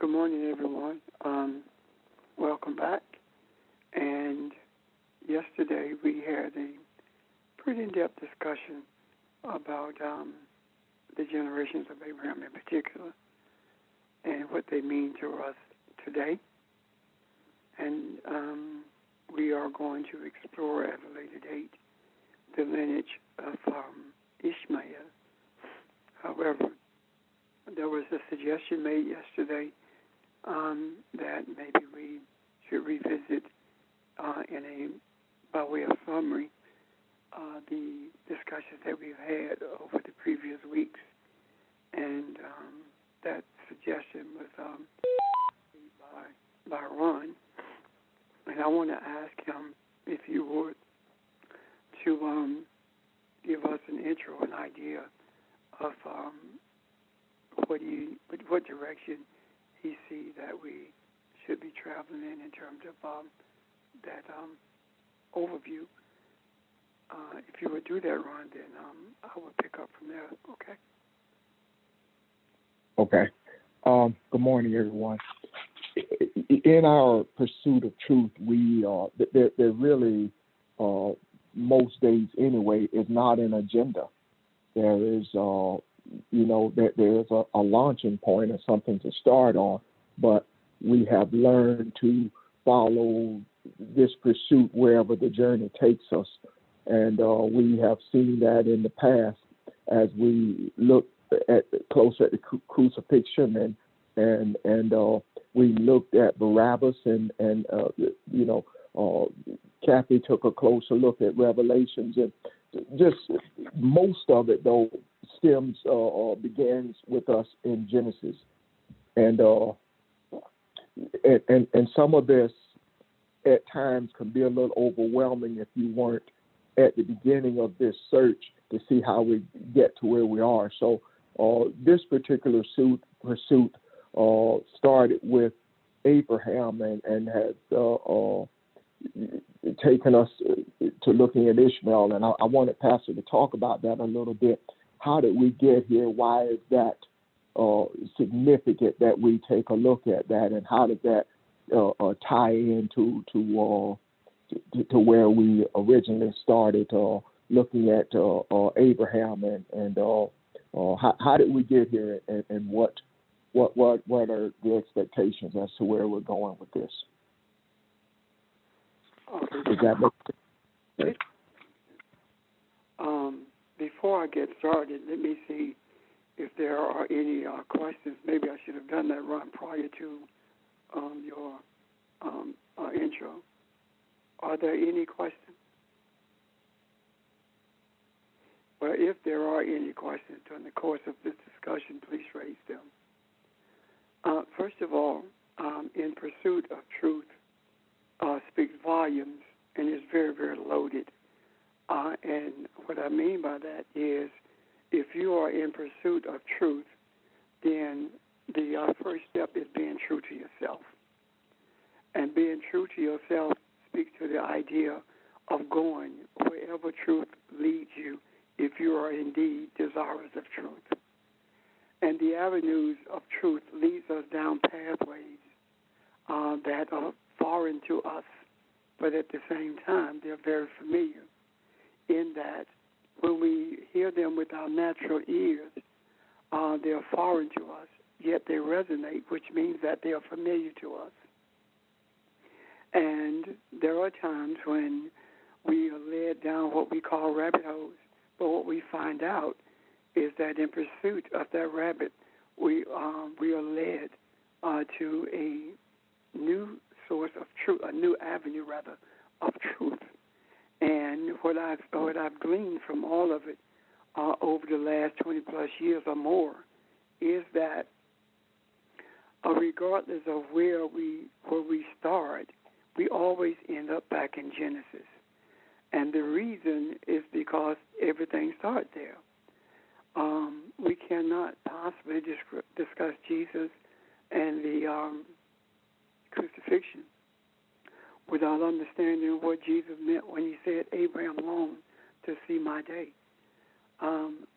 Good morning, everyone. Welcome back. And yesterday we had a pretty in-depth discussion about the generations of Abraham in particular and what they mean to us today. And we are going to explore at a later date the lineage of Ishmael. However, there was a suggestion made yesterday that maybe we should revisit by way of summary, the discussions that we've had over the previous weeks. And that suggestion was made by Ron. And I want to ask him, if you would, to give us an intro, an idea of what direction he sees that we should be traveling in terms of that overview. If you would do that, Ron, then I will pick up from there. Okay. Okay. Good morning, everyone. In our pursuit of truth, we there really most days anyway is not an agenda. There is there's a launching point or something to start on, but we have learned to follow this pursuit wherever the journey takes us. And we have seen that in the past as we look closer at the crucifixion and we looked at Barabbas and Kathy took a closer look at Revelations, and just most of it though stems begins with us in Genesis, and some of this at times can be a little overwhelming if you weren't at the beginning of this search to see how we get to where we are. So this particular pursuit started with Abraham and has taken us to looking at Ishmael. And I wanted Pastor to talk about that a little bit. How did we get here? Why is that significant that we take a look at that? And how does that tie into where we originally started looking at Abraham and how did we get here and what are the expectations as to where we're going with this? Okay. Does that make sense? Before I get started, let me see if there are any questions. Maybe I should have done that, Ron, prior to your intro. Are there any questions? Well, if there are any questions during the course of this discussion, please raise them. First of all, In Pursuit of Truth speaks volumes and is very, very loaded. And what I mean by that is if you are in pursuit of truth, then the first step is being true to yourself. And being true to yourself speaks to the idea of going wherever truth leads you if you are indeed desirous of truth. And the avenues of truth leads us down pathways that are foreign to us, but at the same time, they're very familiar in that when we hear them with our natural ears, they're foreign to us, yet they resonate, which means that they are familiar to us. And there are times when we are led down what we call rabbit holes, but what we find out is that in pursuit of that rabbit, we are led to a new source of truth, a new avenue, rather, of truth. And what I've gleaned from all of it over the last 20-plus years or more is that regardless of where we start, we always end up back in Genesis. And the reason is because everything starts there. We cannot possibly discuss Jesus and the crucifixion without understanding what Jesus meant when he said, Abraham longed to see my day.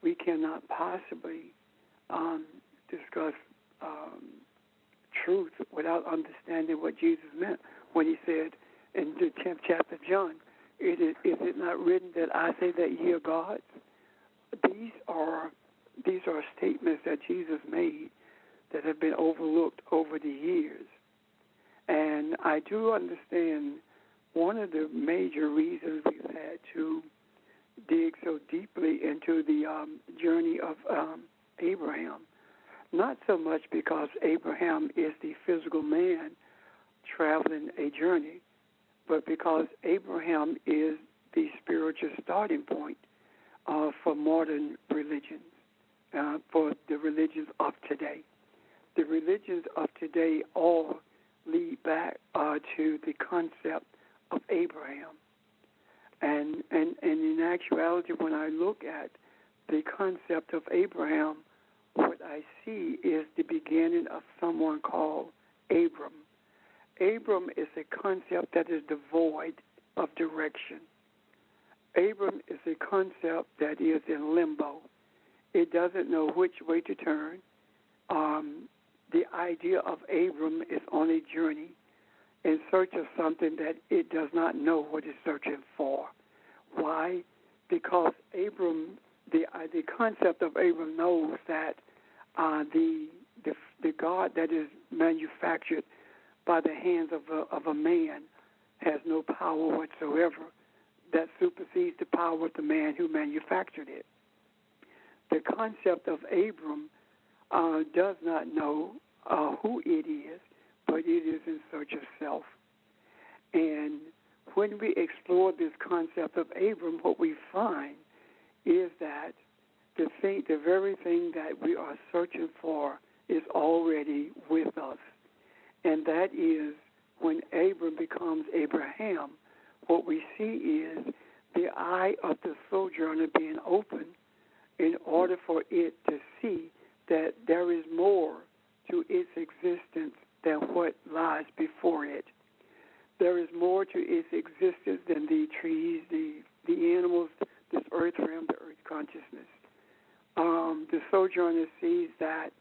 We cannot possibly discuss truth without understanding what Jesus meant when he said in the 10th chapter of John, is it not written that I say that ye are gods? These are statements that Jesus made that have been overlooked over the years. And I do understand one of the major reasons we've had to dig so deeply into the journey of Abraham, not so much because Abraham is the physical man traveling a journey, but because Abraham is the spiritual starting point for modern religions, for the religions of today. The religions of today all lead back to the concept of Abraham. And in actuality, when I look at the concept of Abraham, what I see is the beginning of someone called Abram. Abram is a concept that is devoid of direction. Abram is a concept that is in limbo. It doesn't know which way to turn. The idea of Abram is on a journey in search of something that it does not know what it's searching for. Why? Because Abram, the concept of Abram knows that the God that is manufactured by the hands of a man has no power whatsoever that supersedes the power of the man who manufactured it. The concept of Abram does not know who it is, but it is in search of self. And when we explore this concept of Abram, what we find is that the very thing that we are searching for is already with us. And that is when Abram becomes Abraham, what we see is the eye of the sojourner being opened in order for it to see that there is more to its existence than what lies before it. There is more to its existence than the trees, the animals, this earth realm, the earth consciousness. The sojourner sees that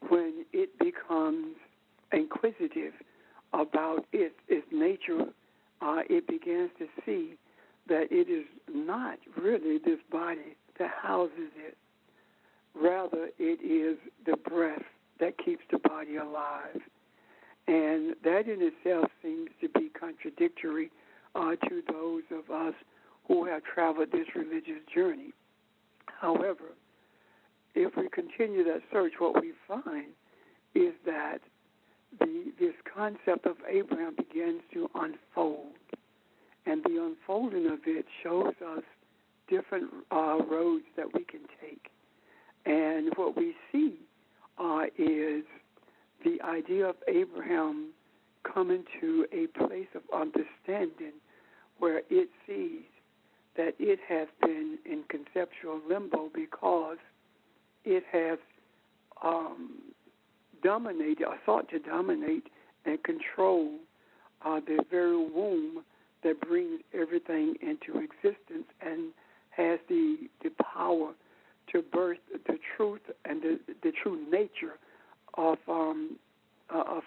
when it becomes inquisitive about its nature, it begins to see that it is not really this body that houses it. Rather, it is the breath that keeps the body alive. And that in itself seems to be contradictory to those of us who have traveled this religious journey. However, if we continue that search, what we find is that this concept of Abraham begins to unfold. And the unfolding of it shows us different roads that we can take. And what we see is the idea of Abraham coming to a place of understanding where it sees that it has been in conceptual limbo because it has dominated or sought to dominate and control the very womb that brings everything into existence and has the power to birth the truth and the true nature of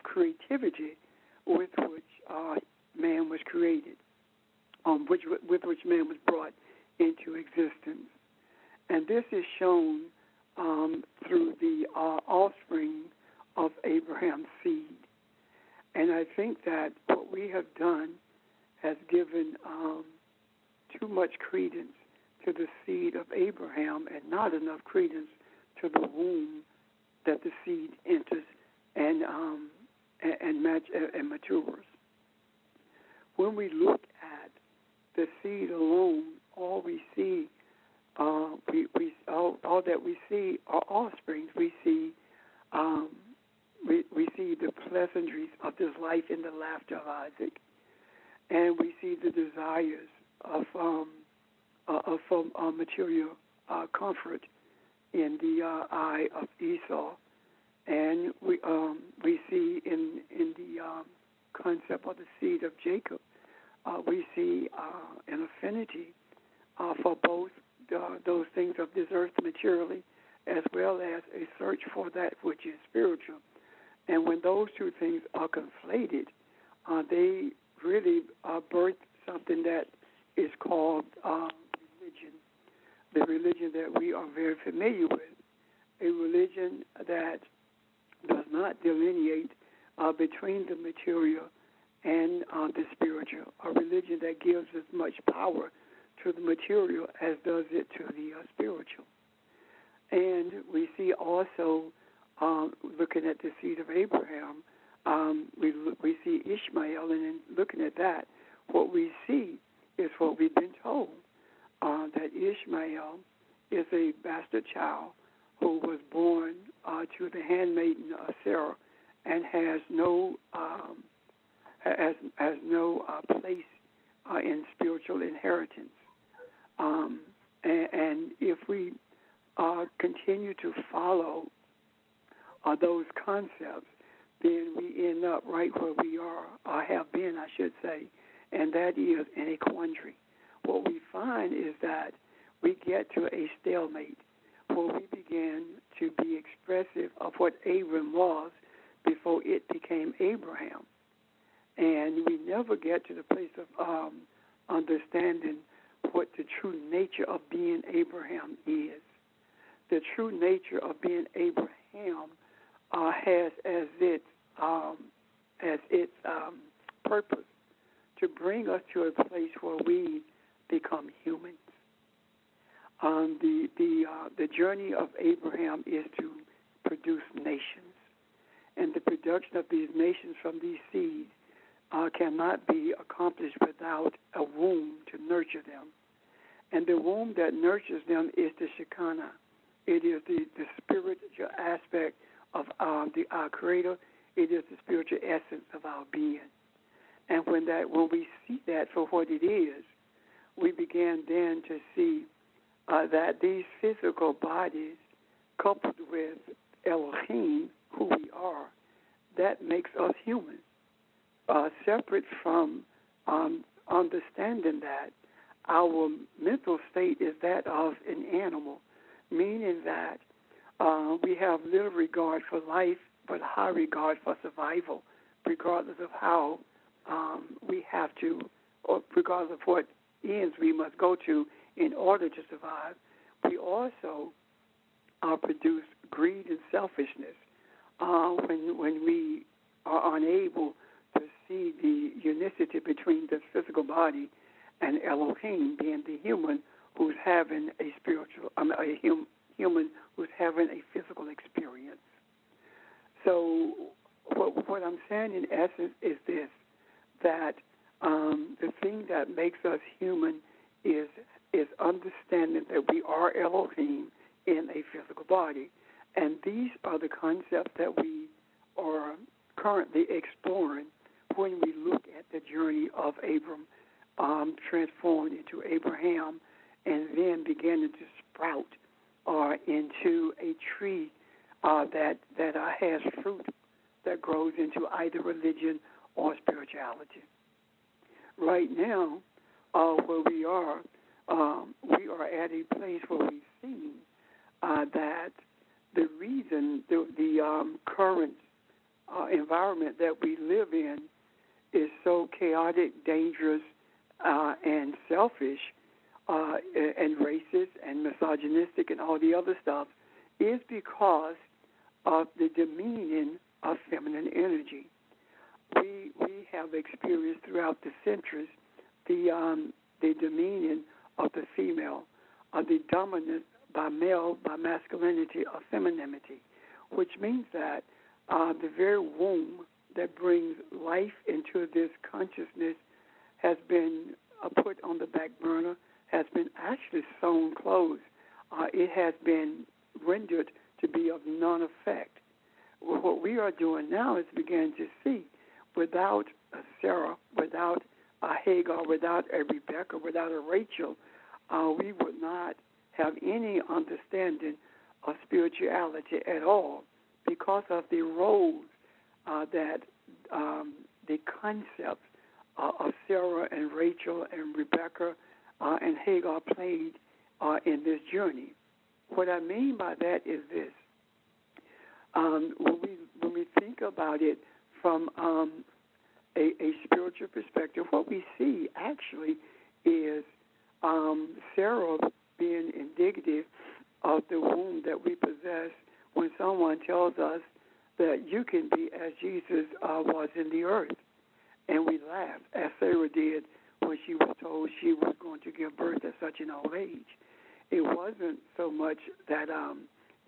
creativity with which man was created, with which man was brought into existence. And this is shown through the offspring of Abraham's seed. And I think that what we have done has given too much credence to the seed of Abraham and not enough credence to the womb that the seed enters and matures. When we look at the seed alone, all we see, all that we see are offsprings. We see the pleasantries of this life in the laughter of Isaac, and we see the desires of material comfort in the eye of Esau, and we see in the concept of the seed of Jacob, we see an affinity for both those things of this earth materially, as well as a search for that which is spiritual. And when those two things are conflated, they really birth something that is called religion, the religion that we are very familiar with, a religion that does not delineate between the material and the spiritual, a religion that gives as much power to the material as does it to the spiritual. And we see also, looking at the seed of Abraham, we see Ishmael, and in looking at that, what we see is what we've been told, that Ishmael is a bastard child who was born to the handmaiden of Sarah and has no place in spiritual inheritance. And if we continue to follow those concepts, then we end up right where we are, or have been, I should say, and that is in a quandary. What we find is that we get to a stalemate where we begin to be expressive of what Abram was before it became Abraham. And we never get to the place of understanding what the true nature of being Abraham is. The true nature of being Abraham has as its purpose to bring us to a place where we become humans. The journey of Abraham is to produce nations, and the production of these nations from these seeds cannot be accomplished without a womb to nurture them. And the womb that nurtures them is the Shekinah. It is the spiritual aspect of our Creator. It is the spiritual essence of our being. And when we see that for what it is, we begin then to see that these physical bodies, coupled with Elohim, who we are, that makes us human. Separate from understanding that our mental state is that of an animal, meaning that we have little regard for life, but high regard for survival, regardless of how we have to, or regardless of what ends we must go to in order to survive. We also produce greed and selfishness when we are unable to see the unicity between the physical body and Elohim, being the human who's having a human who's having a physical experience. So what I'm saying in essence is this, that the thing that makes us human is understanding that we are Elohim in a physical body. And these are the concepts that we are currently exploring when we look at the journey of Abram transformed into Abraham and then beginning to sprout into a tree that has fruit that grows into either religion or spirituality. Right now, where we are at a place where we've seen that the reason the current environment that we live in is so chaotic, dangerous, and selfish, and racist, and misogynistic, and all the other stuff, is because of the demeaning of feminine energy. We have experienced throughout the centuries the demeaning of the female, the dominance by masculinity of femininity, which means that the very womb that brings life into this consciousness has been put on the back burner, has been actually sewn closed. It has been rendered to be of none effect. What we are doing now is beginning to see, without a Sarah, without a Hagar, without a Rebecca, without a Rachel, we would not have any understanding of spirituality at all, because of the roles that the concepts of Sarah and Rachel and Rebecca and Hagar played in this journey. What I mean by that is this. When we think about it from a spiritual perspective, what we see actually is Sarah being indicative of the womb that we possess when someone tells us that you can be as Jesus was in the earth. And we laugh, as Sarah did when she was told she was going to give birth at such an old age. It wasn't so much that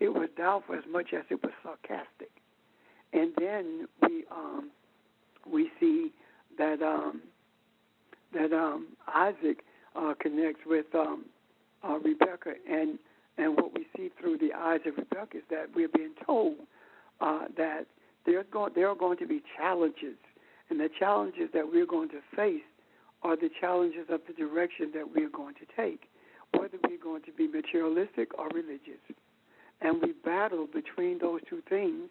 it was doubtful as much as it was sarcastic. And then we see that Isaac connects with Rebekah, and what we see through the eyes of Rebekah is that we're being told that there are going to be challenges, and the challenges that we're going to face are the challenges of the direction that we're going to take, whether we're going to be materialistic or religious. And we battle between those two things,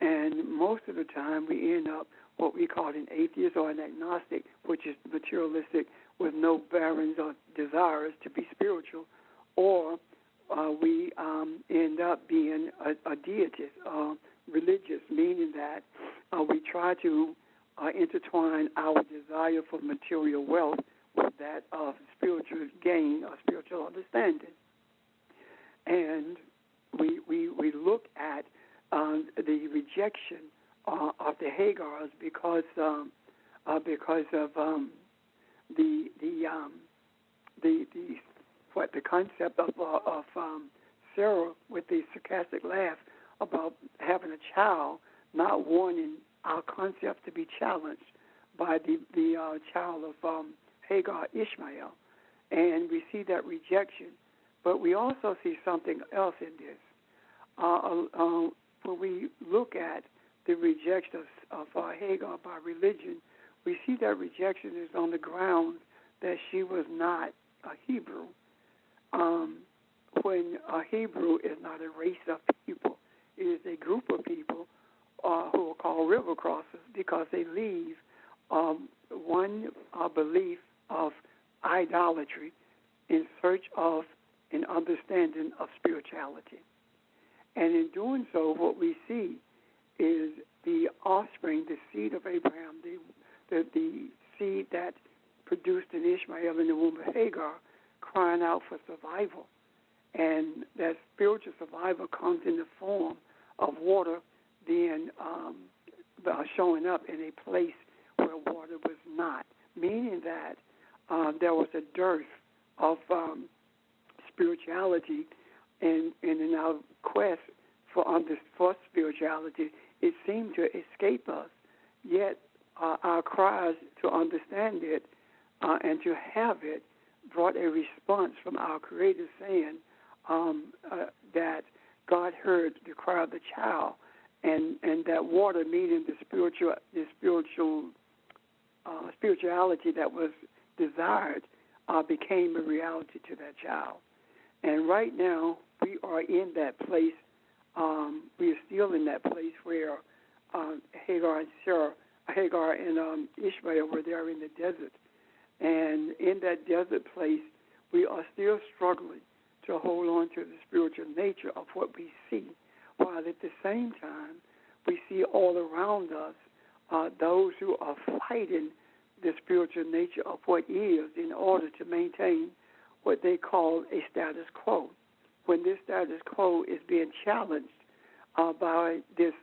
and most of the time we end up what we call an atheist or an agnostic, which is materialistic with no barons or desires to be spiritual, or we end up being a deist, religious, meaning that we try to intertwine our desire for material wealth with that of spiritual gain or spiritual understanding. And we look at the rejection of the Hagars because of the concept of Sarah with the sarcastic laugh about having a child, not wanting our concept to be challenged by the child of Hagar, Ishmael. And we see that rejection. But we also see something else in this. When we look at the rejection of Hagar by religion, we see that rejection is on the ground that she was not a Hebrew. When a Hebrew is not a race of people, it is a group of people who are called river crossers because they leave one belief of idolatry in search of an understanding of spirituality. And in doing so, what we see is the offspring, the seed of Abraham, the seed that produced an Ishmael in the womb of Hagar, crying out for survival. And that spiritual survival comes in the form of water being showing up in a place where water was not, meaning that there was a dearth of spirituality, and in our quest for spirituality, it seemed to escape us. Yet our cries to understand it and to have it brought a response from our Creator saying that God heard the cry of the child, and that water, meaning the spirituality that was desired, became a reality to that child. And right now, we are in that place. We are still in that place where Hagar and Ishmael were there in the desert. And in that desert place, we are still struggling to hold on to the spiritual nature of what we see, while at the same time, we see all around us those who are fighting the spiritual nature of what is in order to maintain what they call a status quo. When this status quo is being challenged by this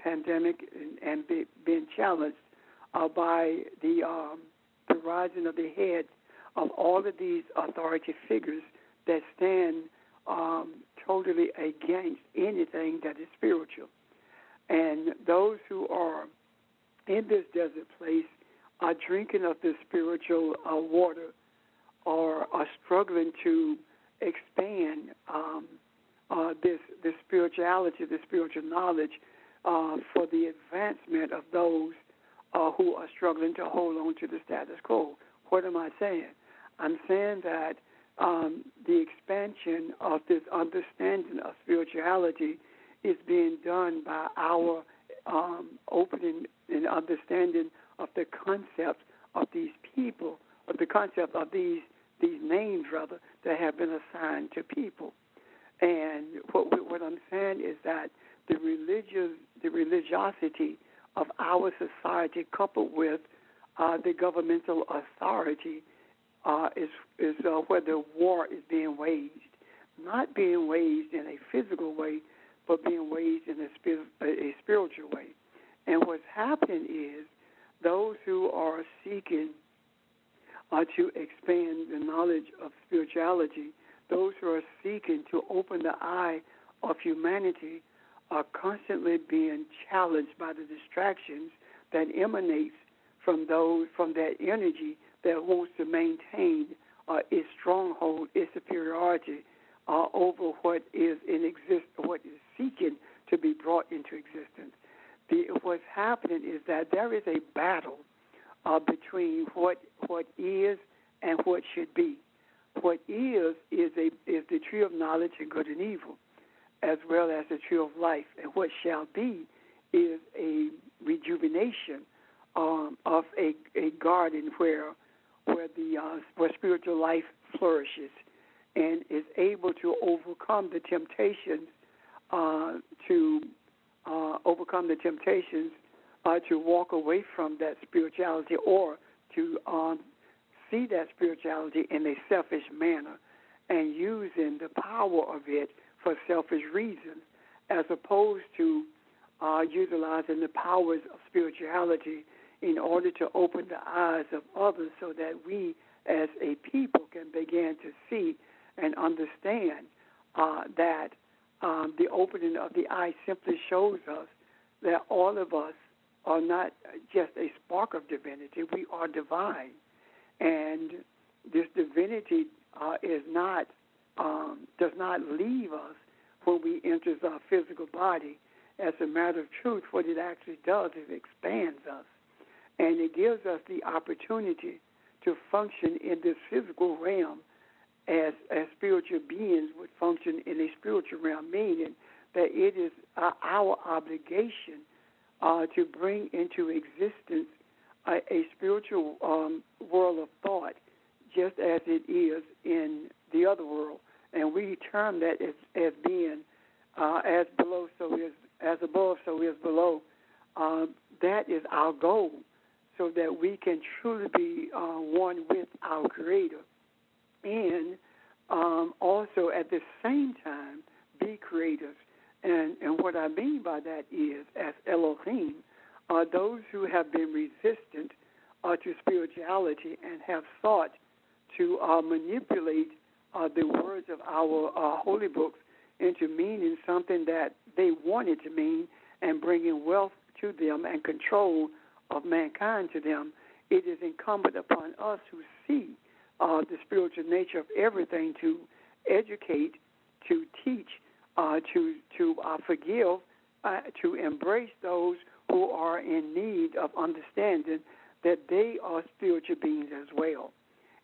pandemic and being challenged by the rising of the heads of all of these authority figures that stand totally against anything that is spiritual. And those who are in this desert place are drinking of the spiritual water or are struggling to expand this spirituality, the spiritual knowledge for the advancement of those who are struggling to hold on to the status quo. What am I saying? I'm saying that the expansion of this understanding of spirituality is being done by our opening and understanding of the concept of these people, of the concept of these names, rather, that have been assigned to people. And what I'm saying is that the religion religiosity of our society, coupled with the governmental authority, is where the war is being waged. Not being waged in a physical way, but being waged in a spiritual way. And what's happening is those who are seeking to expand the knowledge of spirituality, those who are seeking to open the eye of humanity, are constantly being challenged by the distractions that emanates from that energy that wants to maintain its stronghold, its superiority over what is what is seeking to be brought into existence. What's happening is that there is a battle between what is and what should be. What is the tree of knowledge and good and evil, as well as the tree of life. And what shall be is a rejuvenation of a garden where spiritual life flourishes and is able to overcome the temptations to walk away from that spirituality, or to see that spirituality in a selfish manner and using the power of it for selfish reasons, as opposed to utilizing the powers of spirituality in order to open the eyes of others so that we as a people can begin to see and understand that the opening of the eye simply shows us that all of us are not just a spark of divinity. We are divine. And this divinity does not leave us when we enter our physical body. As a matter of truth, what it actually does is expands us. And it gives us the opportunity to function in this physical realm as spiritual beings would function in a spiritual realm, meaning that it is our obligation to bring into existence a spiritual world of thought, just as it is in the other world. And we term that as being as below, so is as above, so is below. That is our goal, so that we can truly be one with our Creator, and also at the same time be creators. And what I mean by that is, as Elohim, those who have been resistant to spirituality and have sought to manipulate the words of our holy books into meaning something that they wanted to mean and bringing wealth to them and control of mankind to them. It is incumbent upon us who see the spiritual nature of everything to educate, to teach, to forgive, to embrace those who are in need of understanding that they are spiritual beings as well.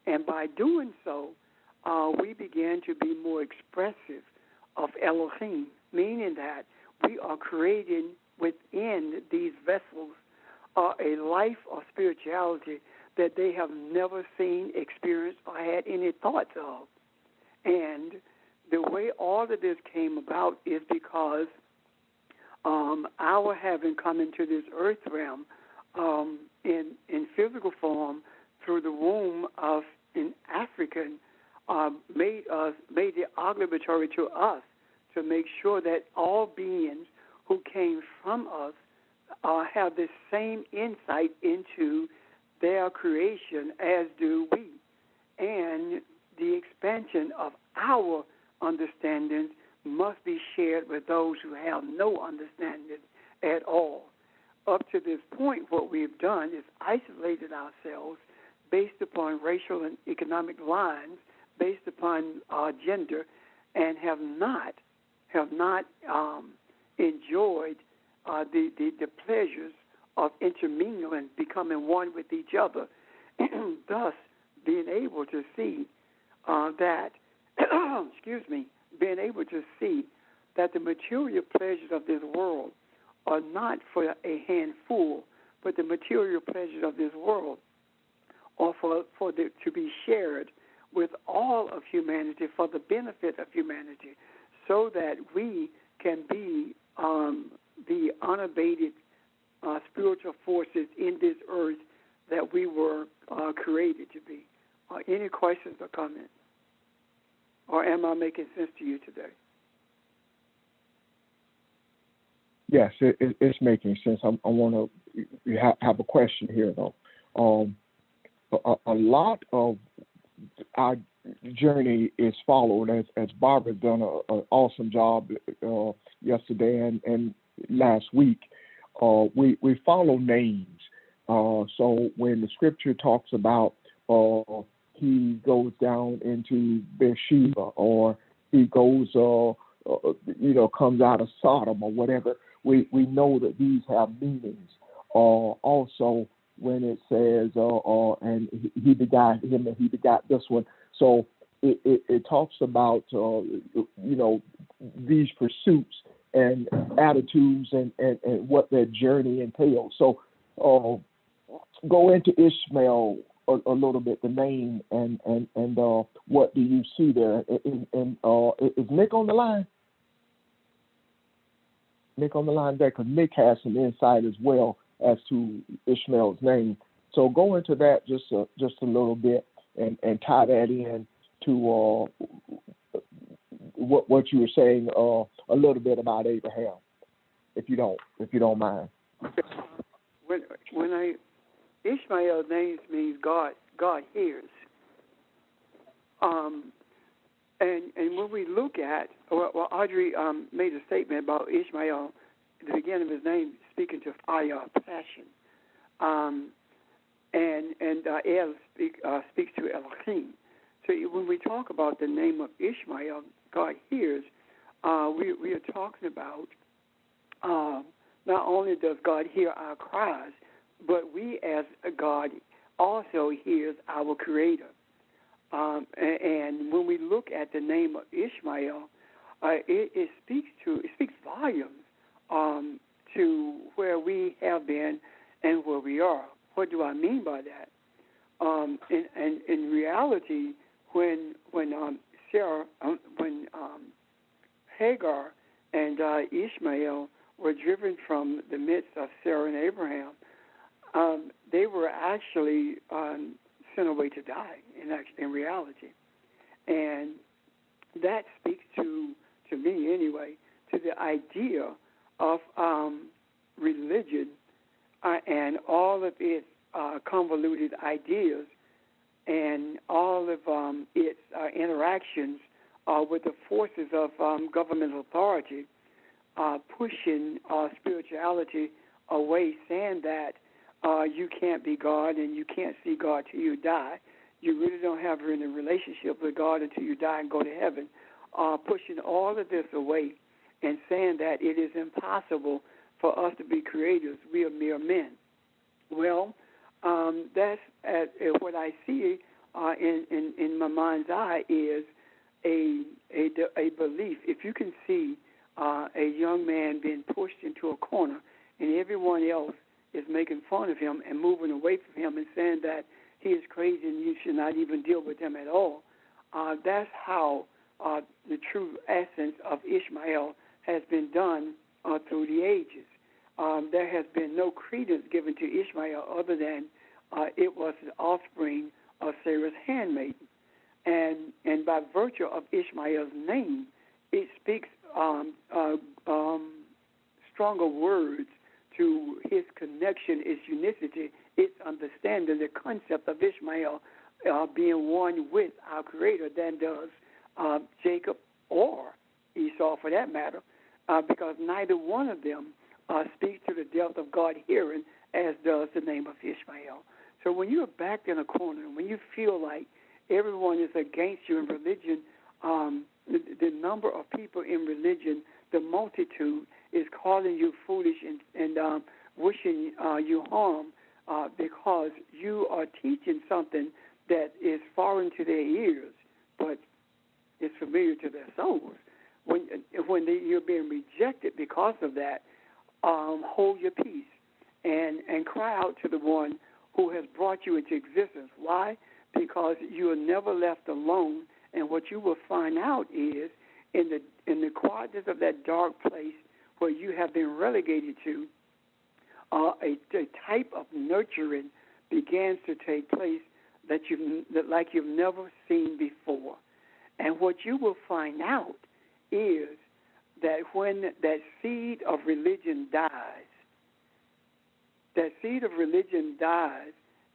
And by doing so, we begin to be more expressive of Elohim, meaning that we are creating within these vessels a life of spirituality that they have never seen, experienced, or had any thoughts of. And the way all of this came about is because our having come into this earth realm in physical form through the womb of an African made it obligatory to us to make sure that all beings who came from us have the same insight into their creation as do we. And the expansion of our understanding must be shared with those who have no understanding at all. Up to this point, what we've done is isolated ourselves based upon racial and economic lines, based upon gender, and have not enjoyed the pleasures of intermingling, becoming one with each other, thus being able to see being able to see that the material pleasures of this world are not for a handful, but the material pleasures of this world are to be shared with all of humanity for the benefit of humanity, so that we can be unabated spiritual forces in this earth that we were created to be. Any questions or comments? Or am I making sense to you today? Yes, it's making sense. I want to have a question here, though. A lot of our journey is followed, as Barbara's done an awesome job yesterday and last week. We follow names. So when the scripture talks about he goes down into Beersheba, or he goes, comes out of Sodom or whatever, we know that these have meanings. Also, when it says, and he begot him and he begot this one. So it talks about, these pursuits and attitudes and what their journey entails. So go into Ishmael a little bit, the name, and what do you see there? And is Nick on the line? Nick on the line there, because Nick has some insight as well as to Ishmael's name. So go into that just a little bit and tie that in to what you were saying a little bit about Abraham, if you don't mind. When Ishmael's name means God hears. And when we look at, Audrey made a statement about Ishmael at the beginning of his name, speaking to fire, passion. And El speaks to Elohim. So when we talk about the name of Ishmael, God hears, we are talking about not only does God hear our cries, but we as God also hears our Creator. And when we look at the name of Ishmael, it speaks volumes to where we have been and where we are. What do I mean by that? In reality, when Hagar and Ishmael were driven from the midst of Sarah and Abraham, they were actually sent away to die in reality. And that speaks to me anyway, to the idea of religion and all of its convoluted ideas and all of its interactions with the forces of governmental authority, pushing spirituality away, saying that you can't be God and you can't see God till you die. You really don't have any relationship with God until you die and go to heaven. Pushing all of this away and saying that it is impossible for us to be creators. We are mere men. Well, that's what I see in my mind's eye is a belief. If you can see a young man being pushed into a corner and everyone else is making fun of him and moving away from him and saying that he is crazy and you should not even deal with him at all, that's how the true essence of Ishmael has been done through the ages. There has been no credence given to Ishmael other than it was the offspring of Sarah's handmaiden. And by virtue of Ishmael's name, it speaks stronger words to his connection, its unicity, its understanding, the concept of Ishmael being one with our Creator than does Jacob or Esau for that matter, because neither one of them speaks to the depth of God hearing as does the name of Ishmael. So when you're backed in a corner, when you feel like everyone is against you in religion, the number of people in religion, the multitude, is calling you foolish and wishing you harm because you are teaching something that is foreign to their ears, but is familiar to their souls. When you're being rejected because of that, hold your peace and cry out to the one who has brought you into existence. Why? Because you are never left alone, and what you will find out is in the quietness of that dark place where you have been relegated to, a type of nurturing begins to take place like you've never seen before. And what you will find out is that when that seed of religion dies,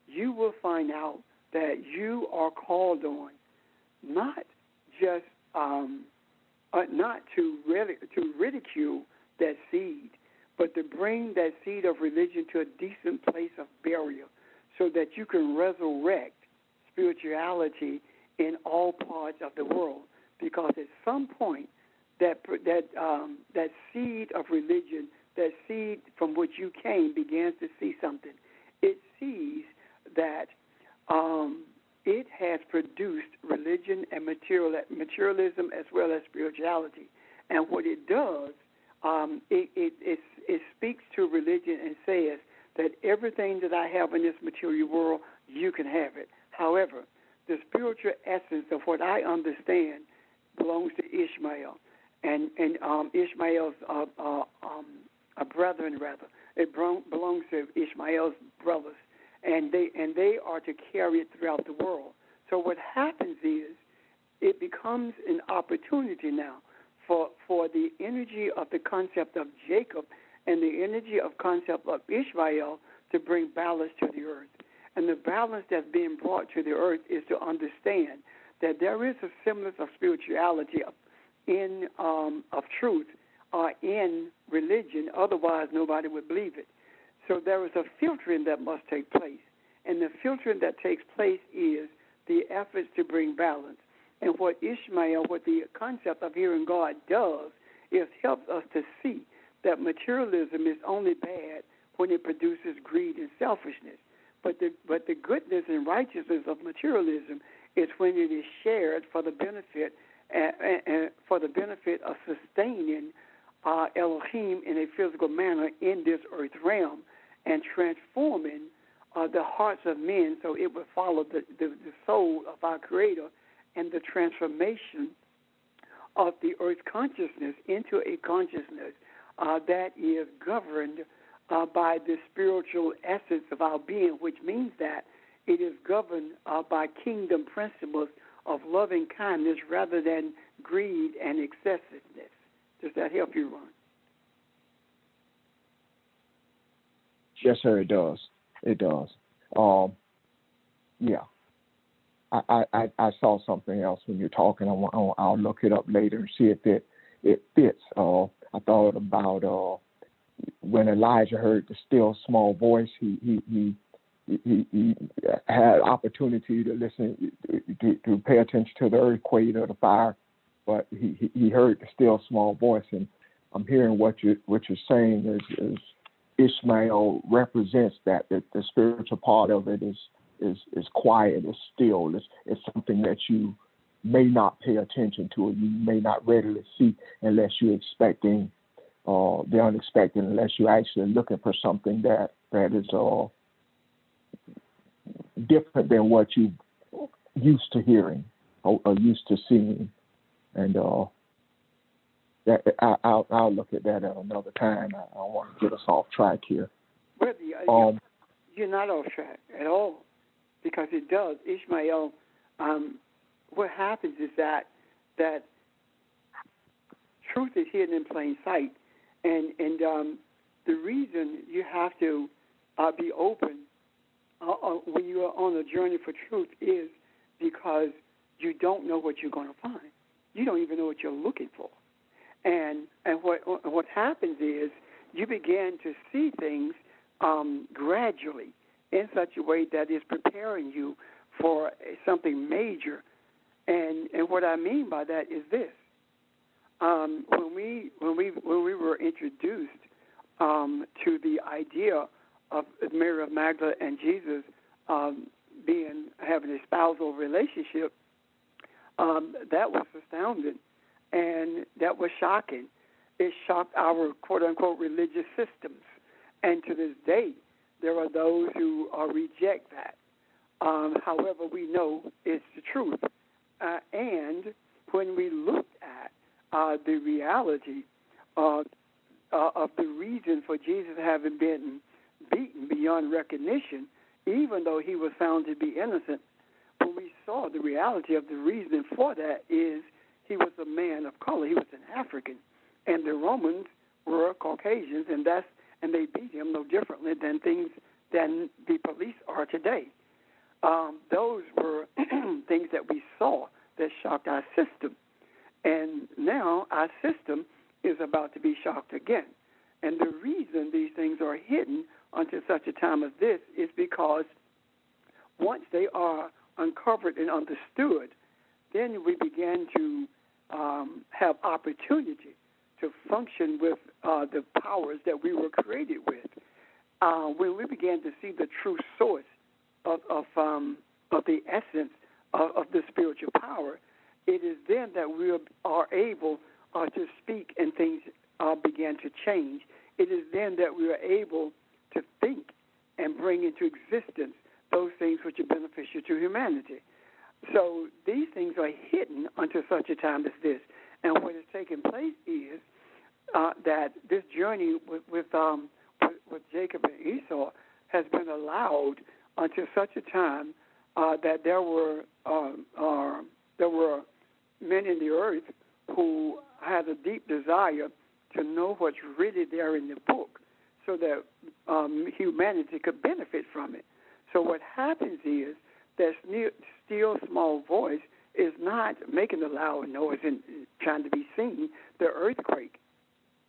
you will find out that you are called on not just not to ridicule that seed, but to bring that seed of religion to a decent place of burial, so that you can resurrect spirituality in all parts of the world. Because at some point, that seed of religion, that seed from which you came, begins to see something. It sees that it has produced religion and materialism as well as spirituality. And what it does, it speaks to religion and says that everything that I have in this material world, you can have it. However, the spiritual essence of what I understand belongs to Ishmael and Ishmael's brethren, rather. It belongs to Ishmael's brothers, and they are to carry it throughout the world. So what happens is it becomes an opportunity now for the energy of the concept of Jacob and the energy of concept of Ishmael to bring balance to the earth. And the balance that's being brought to the earth is to understand that there is a semblance of spirituality of truth in religion. Otherwise, nobody would believe it. So there is a filtering that must take place. And the filtering that takes place is the efforts to bring balance. And what the concept of hearing God does is helps us to see that materialism is only bad when it produces greed and selfishness. But the goodness and righteousness of materialism is when it is shared for the benefit of sustaining Elohim in a physical manner in this earth realm and transforming the hearts of men so it will follow the soul of our Creator and the transformation of the earth consciousness into a consciousness that is governed by the spiritual essence of our being, which means that it is governed by kingdom principles of loving kindness rather than greed and excessiveness. Does that help you, Ron? Yes, sir, it does. It does. Yeah. I saw something else when you're talking. I'll look it up later and see if it fits. I thought about when Elijah heard the still small voice. He had opportunity to listen, to pay attention to the earthquake or the fire, but he heard the still small voice. And I'm hearing what you're saying is Ishmael represents that the spiritual part of it is quiet, is still, it's something that you may not pay attention to, or you may not readily see unless you're expecting the unexpected, unless you're actually looking for something that is different than what you used to hearing or used to seeing. And that I'll look at that at another time. I don't want to get us off track here. Well, you're not off track at all, because it does. Ishmael, what happens is that truth is hidden in plain sight, and the reason you have to be open when you are on a journey for truth is because you don't know what you're going to find. You don't even know what you're looking for. And what happens is you begin to see things gradually in such a way that is preparing you for something major. And what I mean by that is this: when we were introduced to the idea of Mary of Magdala and Jesus having a spousal relationship, that was astounding. And that was shocking. It shocked our quote-unquote religious systems. And to this day, there are those who reject that. However, we know it's the truth. And when we looked at the reality of of the reason for Jesus having been beaten beyond recognition, even though he was found to be innocent, when we saw the reality of the reason for that is he was a man of color. He was an African, and the Romans were Caucasians, and they beat him no differently than the police are today. Those were things that we saw that shocked our system, and now our system is about to be shocked again. And the reason these things are hidden until such a time as this is because once they are uncovered and understood, then we began to have opportunity to function with the powers that we were created with. When we began to see the true source of the essence of the spiritual power, it is then that we are able to speak and things began to change. It is then that we are able to think and bring into existence those things which are beneficial to humanity. So these things are hidden until such a time as this. And what has taken place is that this journey with Jacob and Esau has been allowed until such a time that there were men in the earth who had a deep desire to know what's really there in the book, so that humanity could benefit from it. So what happens is that still small voice is not making a loud noise and trying to be seen. The earthquake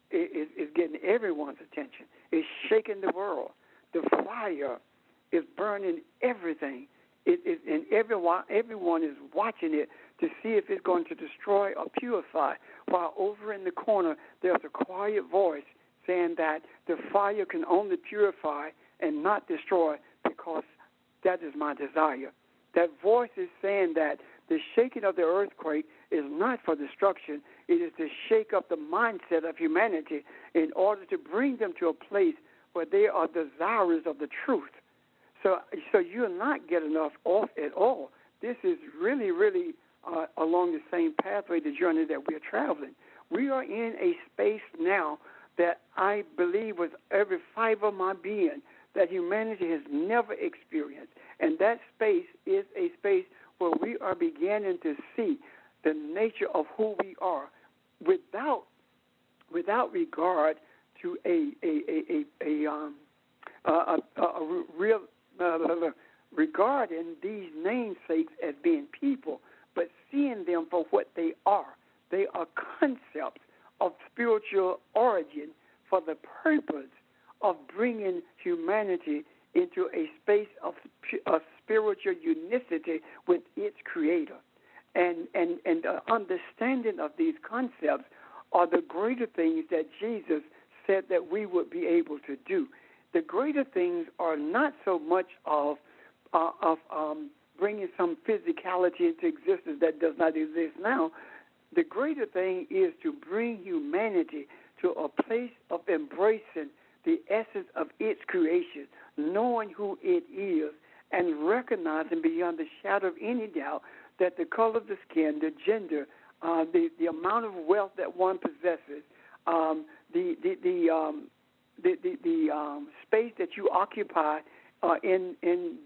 is getting everyone's attention. It's shaking the world. The fire is burning everything. And everyone is watching it to see if it's going to destroy or purify, while over in the corner there's a quiet voice saying that the fire can only purify and not destroy, because that is my desire. That voice is saying that the shaking of the earthquake is not for destruction. It is to shake up the mindset of humanity in order to bring them to a place where they are desirous of the truth. So you're not getting us off at all. This is really, really along the same pathway, the journey that we're traveling. We are in a space now that I believe with every fiber of my being that humanity has never experienced. And that space is a space where we are beginning to see the nature of who we are without regard to regarding these namesakes as being people, but seeing them for what they are. They are concepts of spiritual origin for the purpose of bringing humanity into a space of spiritual unicity with its creator. And the understanding of these concepts are the greater things that Jesus said that we would be able to do. The greater things are not so much of bringing some physicality into existence that does not exist now. The greater thing is to bring humanity to a place of embracing the essence of its creation, knowing who it is, and recognizing beyond the shadow of any doubt that the color of the skin, the gender, the amount of wealth that one possesses, the space that you occupy in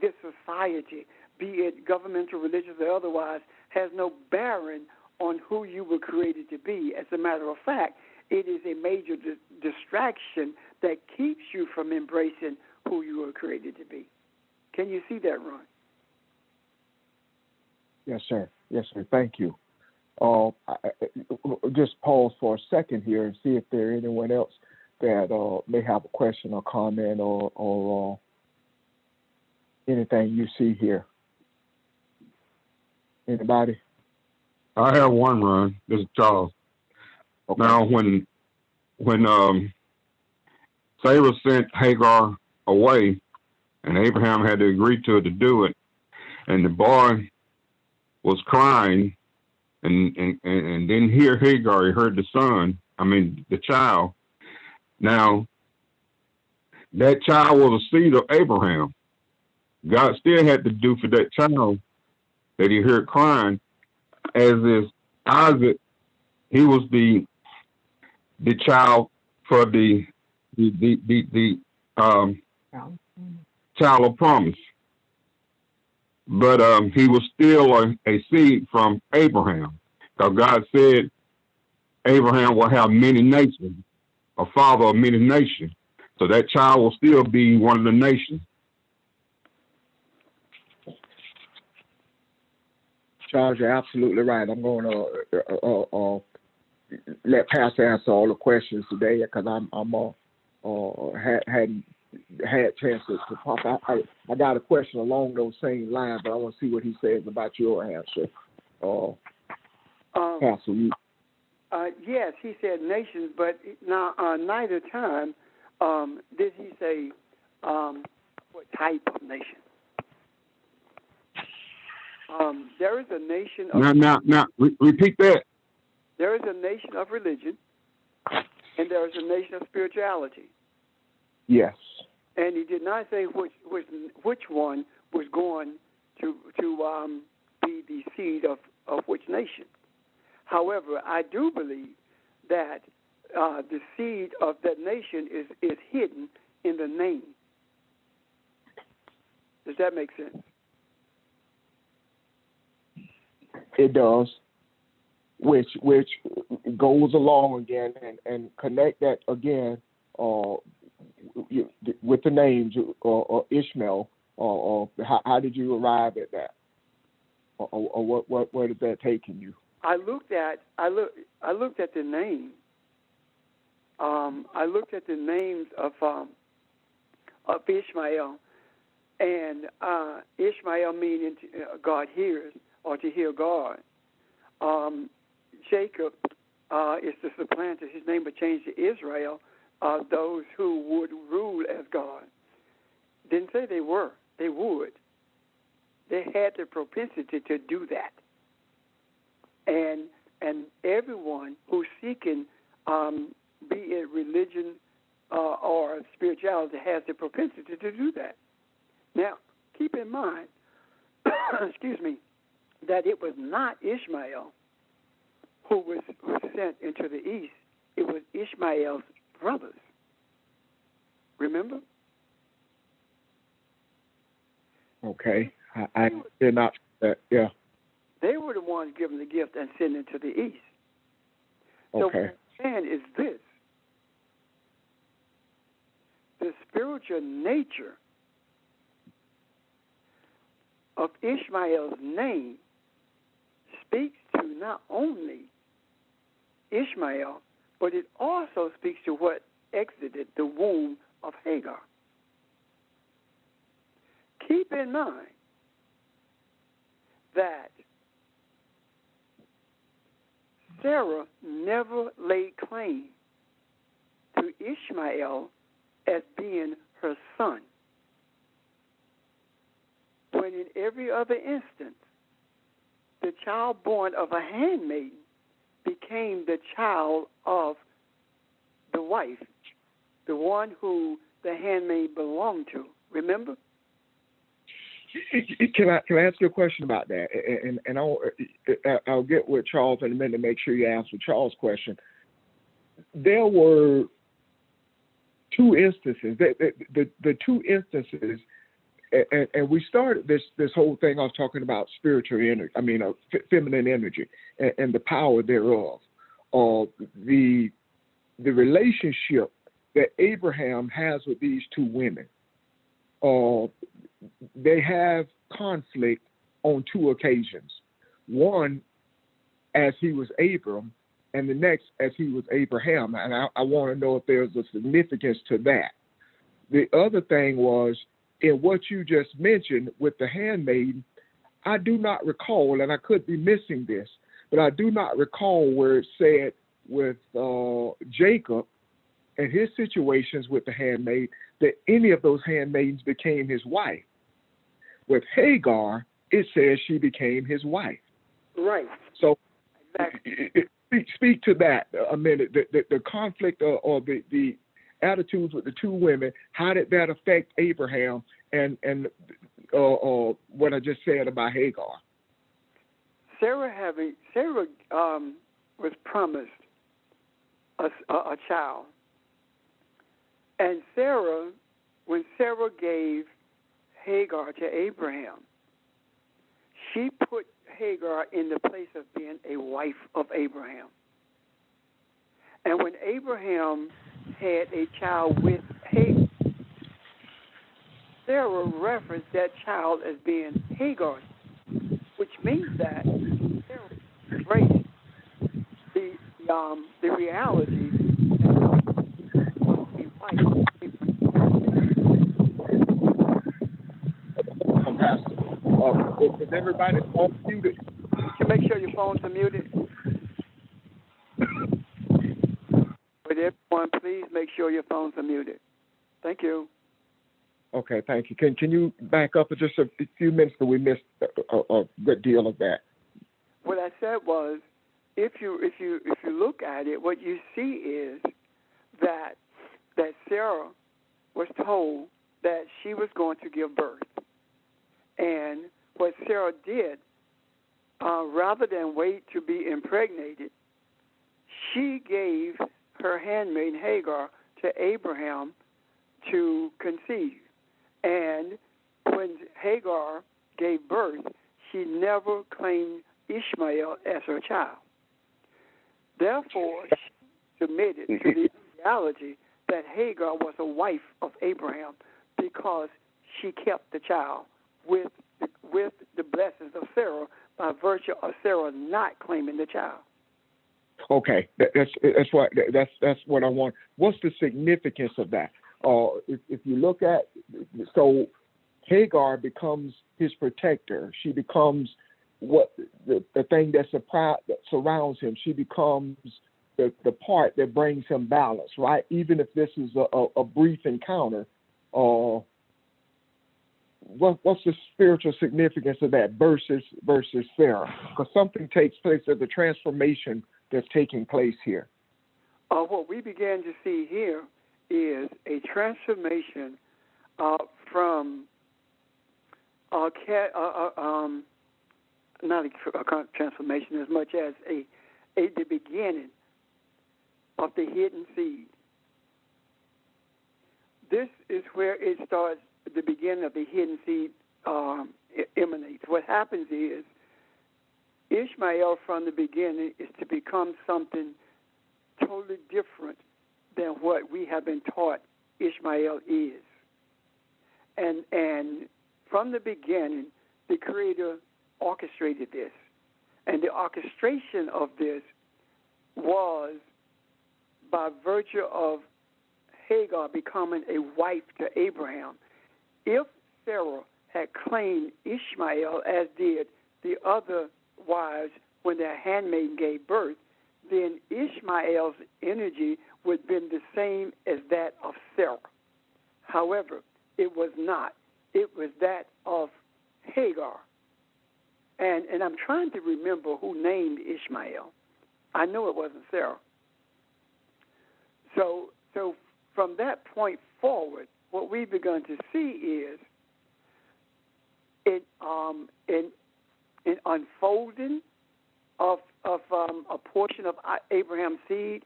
this society, be it governmental, religious, or otherwise, has no bearing on who you were created to be. As a matter of fact, it is a major distraction that keeps you from embracing who you were created to be. Can you see that, Ron? Yes, sir. Yes, sir. Thank you. Just pause for a second here and see if there's anyone else that may have a question or comment or anything you see here. Anybody? I have one, Ron. This is Charles. Okay. Now, when Sarah sent Hagar away, and Abraham had to agree to do it, and the boy was crying, and didn't hear Hagar, he heard the child. Now, that child was a seed of Abraham. God still had to do for that child that he heard crying, as is Isaac. He was the child for the child of promise. But he was still a seed from Abraham, because God said Abraham will have many nations, a father of many nations. So that child will still be one of the nations. Charles, you're absolutely right. I'm going to let Pastor answer all the questions today, because hadn't had chance to pop out. I got a question along those same lines, but I want to see what he says about your answer. Pastor, you. Yes, he said nations, but now neither time did he say what type of nation. There is a nation of... Now, repeat that. There is a nation of religion, and there is a nation of spirituality. Yes. And he did not say which one was going to be the seed of which nation. However, I do believe that the seed of that nation is hidden in the name. Does that make sense? It does. Which goes along again and connect that again with the names Ishmael. How did you arrive at that? Or where did that taking you? I looked at the name. I looked at the names of Ishmael, and Ishmael meaning God hears, or to hear God. Jacob is the supplanter. His name was changed to Israel, those who would rule as God. Didn't say they were. They would. They had the propensity to do that. And everyone who's seeking, be it religion or spirituality, has the propensity to do that. Now, keep in mind, excuse me, that it was not Ishmael who was sent into the east. It was Ishmael's brothers. Remember? Okay. I did not. Yeah. They were the ones given the gift and sent into the east. So Okay. what I'm saying is this. The spiritual nature of Ishmael's name speaks to not only Ishmael, but it also speaks to what exited the womb of Hagar. Keep in mind that Sarah never laid claim to Ishmael as being her son, when in every other instance, the child born of a handmaiden became the child of the wife, the one who the handmaid belonged to. Remember? Can I ask you a question about that? And I'll get with Charles in a minute to make sure you answer Charles' question. There were two instances. The two instances, and we started this whole thing off talking about spiritual energy. I mean, feminine energy and the power thereof. The relationship that Abraham has with these two women. They have conflict on two occasions. One, as he was Abram, and the next, as he was Abraham. And I want to know if there's a significance to that. The other thing was, in what you just mentioned with the handmaiden, I do not recall, and I could be missing this, but I do not recall where it said with Jacob and his situations with the handmaid that any of those handmaidens became his wife. With Hagar, it says she became his wife. Right. So exactly. Speak to that a minute, the conflict or the attitudes with the two women. How did that affect Abraham and what I just said about Hagar? Sarah was promised a child, And Sarah, when Sarah gave Hagar to Abraham, she put Hagar in the place of being a wife of Abraham. And when Abraham had a child with Hagar, Sarah referenced that child as being Hagar, which means that Sarah embraced the reality that was a wife of Pastor. Is everybody on muted? You make sure your phones are muted. But everyone, please make sure your phones are muted. Thank you. Okay, thank you. Can you back up for just a few minutes, that we missed a good deal of that? What I said was, if you look at it, what you see is that Sarah was told that she was going to give birth, and what Sarah did, rather than wait to be impregnated, she gave her handmaid Hagar to Abraham to conceive. And when Hagar gave birth, she never claimed Ishmael as her child. Therefore, she submitted to the reality that Hagar was a wife of Abraham because she kept the child with the blessings of Sarah by virtue of Sarah not claiming the child. Okay, that's what I want. What's the significance of that? If you look at, so Hagar becomes his protector. She becomes what the thing that surrounds him. She becomes the part that brings him balance, right? Even if this is a brief encounter, what's the spiritual significance of that versus Sarah? Because something takes place. There's a transformation that's taking place here. What we began to see here is a transformation from not a transformation as much as the beginning of the hidden seed. This is where it starts. The beginning of the hidden seed emanates. What happens is Ishmael from the beginning is to become something totally different than what we have been taught Ishmael is. And from the beginning, the Creator orchestrated this. And the orchestration of this was by virtue of Hagar becoming a wife to Abraham. If Sarah had claimed Ishmael, as did the other wives when their handmaiden gave birth, then Ishmael's energy would have been the same as that of Sarah. However, it was not. It was that of Hagar. And I'm trying to remember who named Ishmael. I know it wasn't Sarah. So from that point forward, what we've begun to see is an unfolding of a portion of Abraham's seed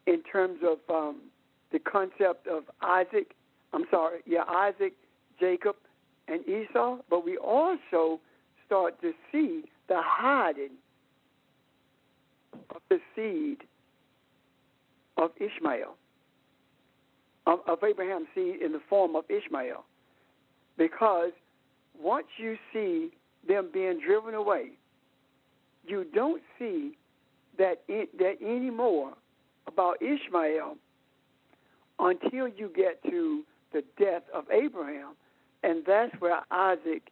in terms of the concept of Isaac, Jacob, and Esau. But we also start to see the hiding of the seed of Ishmael, of Abraham's seed in the form of Ishmael. Because once you see them being driven away, you don't see that anymore about Ishmael until you get to the death of Abraham, and that's where Isaac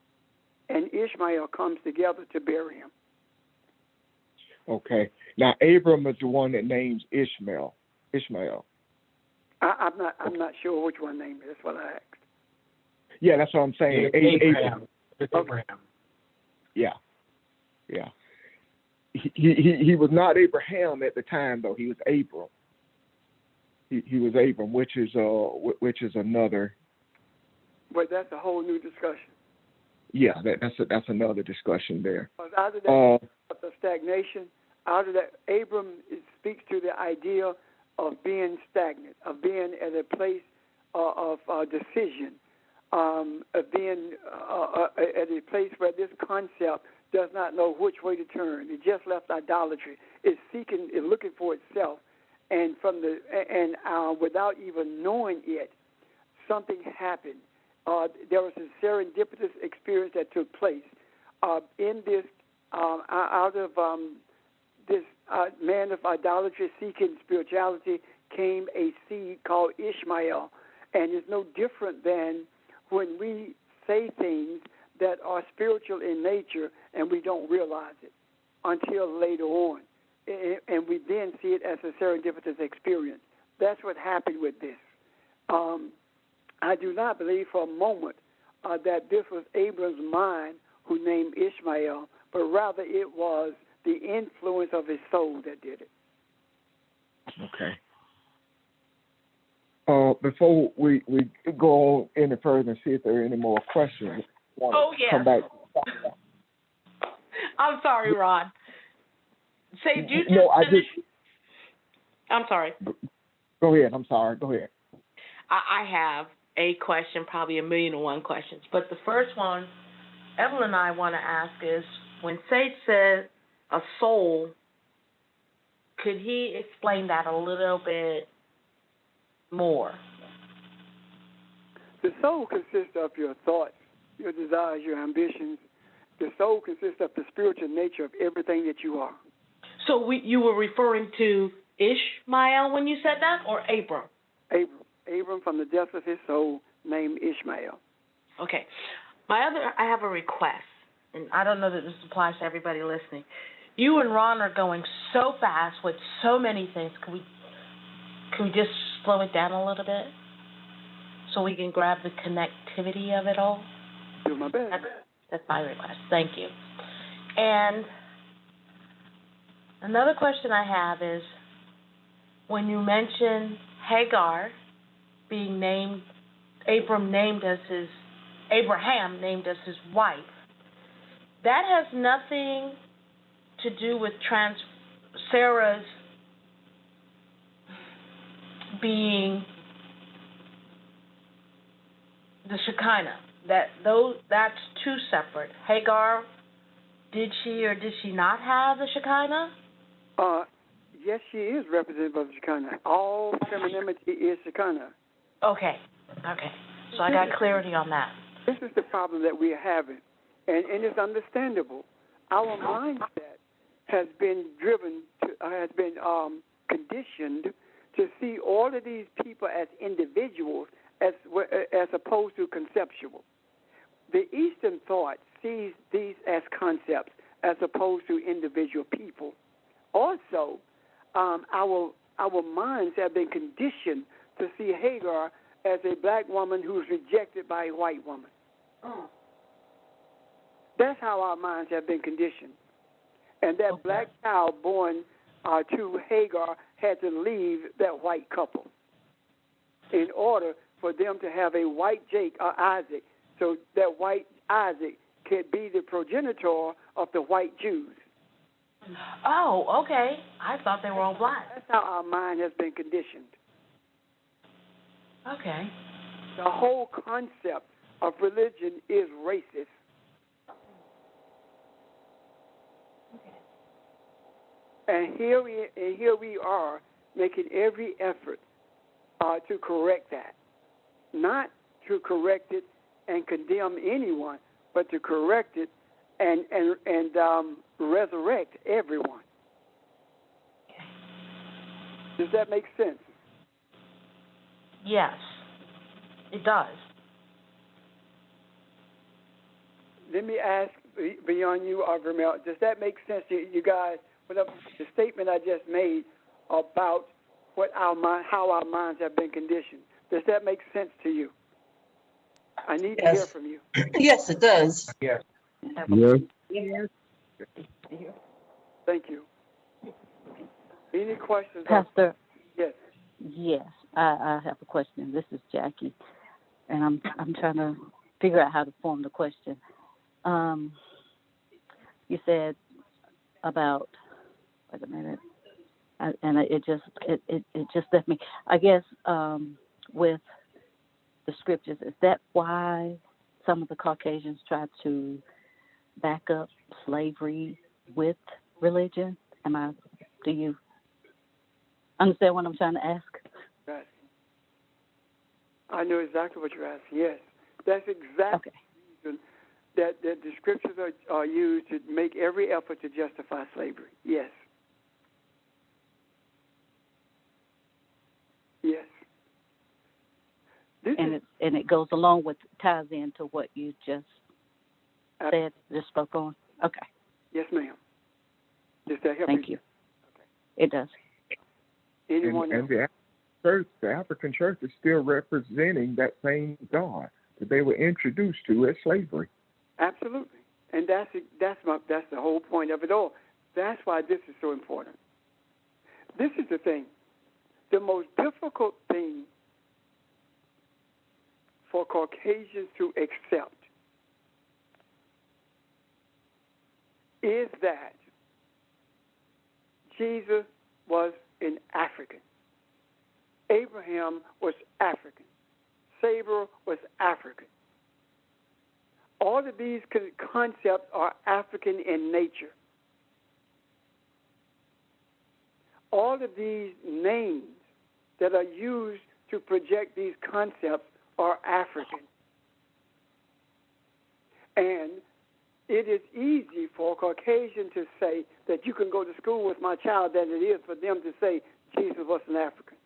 and Ishmael comes together to bury him. Okay. Now Abram is the one that names Ishmael. I'm not sure which one named it. That's what I asked. Yeah, that's what I'm saying. Abraham. Yeah. He was not Abraham at the time, though. He was Abram. He was Abram, which is another. But that's a whole new discussion. Yeah, that's another discussion there. Out of that of stagnation, out of that, Abram speaks to the idea of being stagnant, of being at a place decision, being at a place where this concept does not know which way to turn. It just left idolatry. It's seeking, it's looking for itself, and without even knowing it, something happened. There was a serendipitous experience that took place in this out of this man of idolatry seeking spirituality came a seed called Ishmael, and it's no different than when we say things that are spiritual in nature and we don't realize it until later on, and we then see it as a serendipitous experience. That's what happened with this. I do not believe for a moment that this was Abram's mind who named Ishmael, but rather it was the influence of his soul that did it. Okay. Before we go on any further and see if there are any more questions, come back. I'm sorry, Ron. Say, did you just finish? I'm sorry. Go ahead. I'm sorry. Go ahead. I have a question, probably 1,000,001 questions. But the first one, Evelyn and I want to ask is, when Sage said a soul, could he explain that a little bit more? The soul consists of your thoughts, your desires, your ambitions. The soul consists of the spiritual nature of everything that you are. So you were referring to Ishmael when you said that, or Abram? Abram, from the depths of his soul, named Ishmael. Okay. I have a request, and I don't know that this applies to everybody listening. You and Ron are going so fast with so many things. Can we just slow it down a little bit so we can grab the connectivity of it all? Do my best. That's my request. Thank you. And another question I have is, when you mention Hagar being named, Abraham named as his wife, that has nothing to do with Sarah's being the Shekinah. That's two separate. Hagar, did she or did she not have the Shekinah? Yes, she is representative of the Shekinah. All femininity is Shekinah. Okay. So I got clarity on that. This is the problem that we are having, and it's understandable. Our mindset has been conditioned to see all of these people as individuals as opposed to conceptual. The Eastern thought sees these as concepts as opposed to individual people. Also, our minds have been conditioned to see Hagar as a black woman who's rejected by a white woman. That's how our minds have been conditioned. And that black child born to Hagar had to leave that white couple in order for them to have a white Isaac, so that white Isaac could be the progenitor of the white Jews. Oh, okay. I thought they were all black. That's how our mind has been conditioned. Okay. The whole concept of religion is racist. Okay. And here we are making every effort to correct that. Not to correct it and condemn anyone, but to correct it and resurrect everyone. Okay. Does that make sense? Yes, it does. Let me ask, beyond you, Vermel, does that make sense to you guys? The statement I just made about how our minds have been conditioned. Does that make sense to you? I need to hear from you. Yes, it does. Yes. Thank you. Any questions? Pastor? Yes. Yes, I have a question. This is Jackie, and I'm trying to figure out how to form the question. You said about, wait a minute, it just left me. I guess with the scriptures. Is that why some of the Caucasians try to back up slavery with religion? Do you understand what I'm trying to ask? Right. I know exactly what you're asking. Yes, that's exactly the reason that the scriptures are used to make every effort to justify slavery. Yes. Yes. And it goes along with, ties into what you just said, just spoke on? Okay. Yes, ma'am. Does that help? Thank you. Okay. It does. Anyone and the African church is still representing that same God that they were introduced to as slavery. Absolutely. And that's the whole point of it all. That's why this is so important. This is the thing. The most difficult thing for Caucasians to accept is that Jesus was an African. Abraham was African. Sarah was African. All of these concepts are African in nature. All of these names that are used to project these concepts are African. And it is easy for a Caucasian to say that you can go to school with my child than it is for them to say Jesus was an African.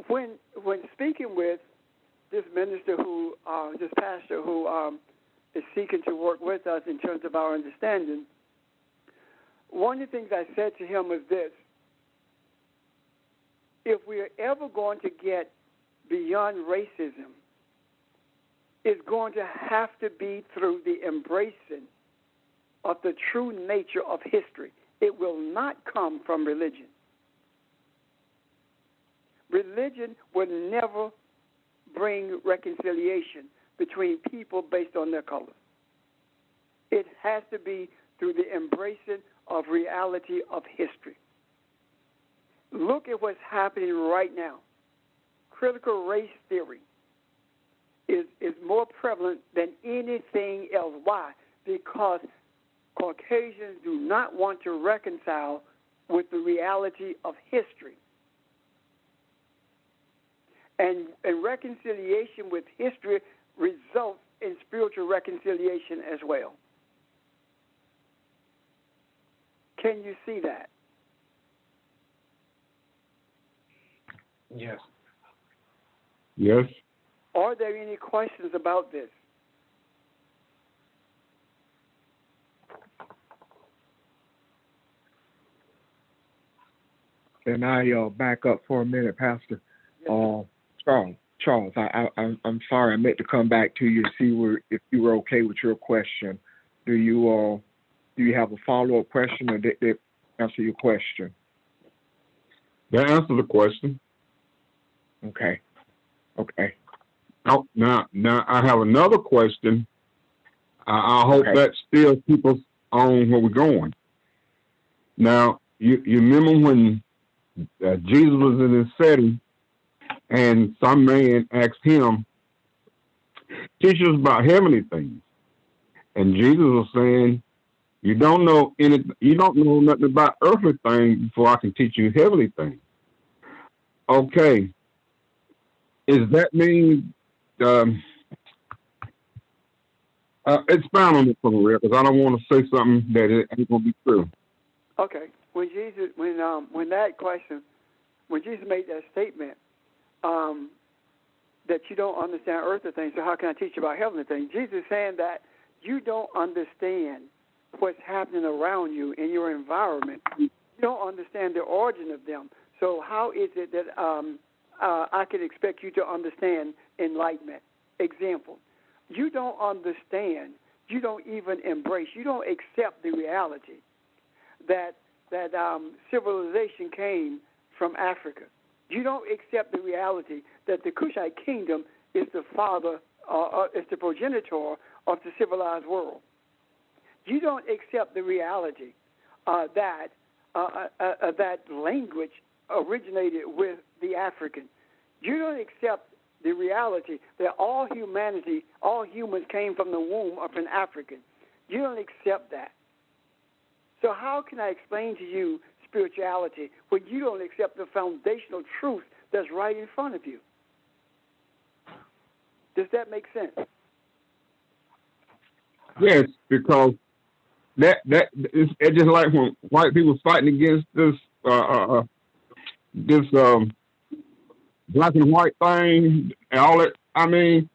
When speaking with this minister this pastor who is seeking to work with us in terms of our understanding, one of the things I said to him was this: if we are ever going to get beyond racism, it's going to have to be through the embracing of the true nature of history. It will not come from religion. Religion will never bring reconciliation between people based on their color. It has to be through the embracing of reality of history. Look at what's happening right now. Critical race theory is more prevalent than anything else. Why? Because Caucasians do not want to reconcile with the reality of history. And reconciliation with history results in spiritual reconciliation as well. Can you see that? Yes. Yes. Are there any questions about this? Can I back up for a minute, Pastor? Yes. Charles, I'm sorry, I meant to come back to you to see if you were okay with your question. Do you have a follow-up question, or did they answer your question? They answered the question. Okay. Oh, now I have another question. I hope that still keeps us on where we're going. Now, you remember when Jesus was in this setting, and some man asked him, teach us about heavenly things. And Jesus was saying, you don't know nothing about earthly things before I can teach you heavenly things. Okay. Is that mean expound on it for me, because I don't want to say something that it ain't gonna be true. Okay. When Jesus made that statement, that you don't understand earthly things, so how can I teach you about heavenly things? Jesus is saying that you don't understand what's happening around you in your environment. You don't understand the origin of them. So how is it that I can expect you to understand enlightenment? Example, you don't understand, you don't even embrace, you don't accept the reality that civilization came from Africa. You don't accept the reality that the Kushite kingdom is the father, is the progenitor of the civilized world. You don't accept the reality that language originated with the African. You don't accept the reality that all humanity, all humans came from the womb of an African. You don't accept that. So how can I explain to you spirituality when you don't accept the foundational truth that's right in front of you? Does that make sense? Yes, because it's just like when white people fighting against this black and white thing and all that. I mean,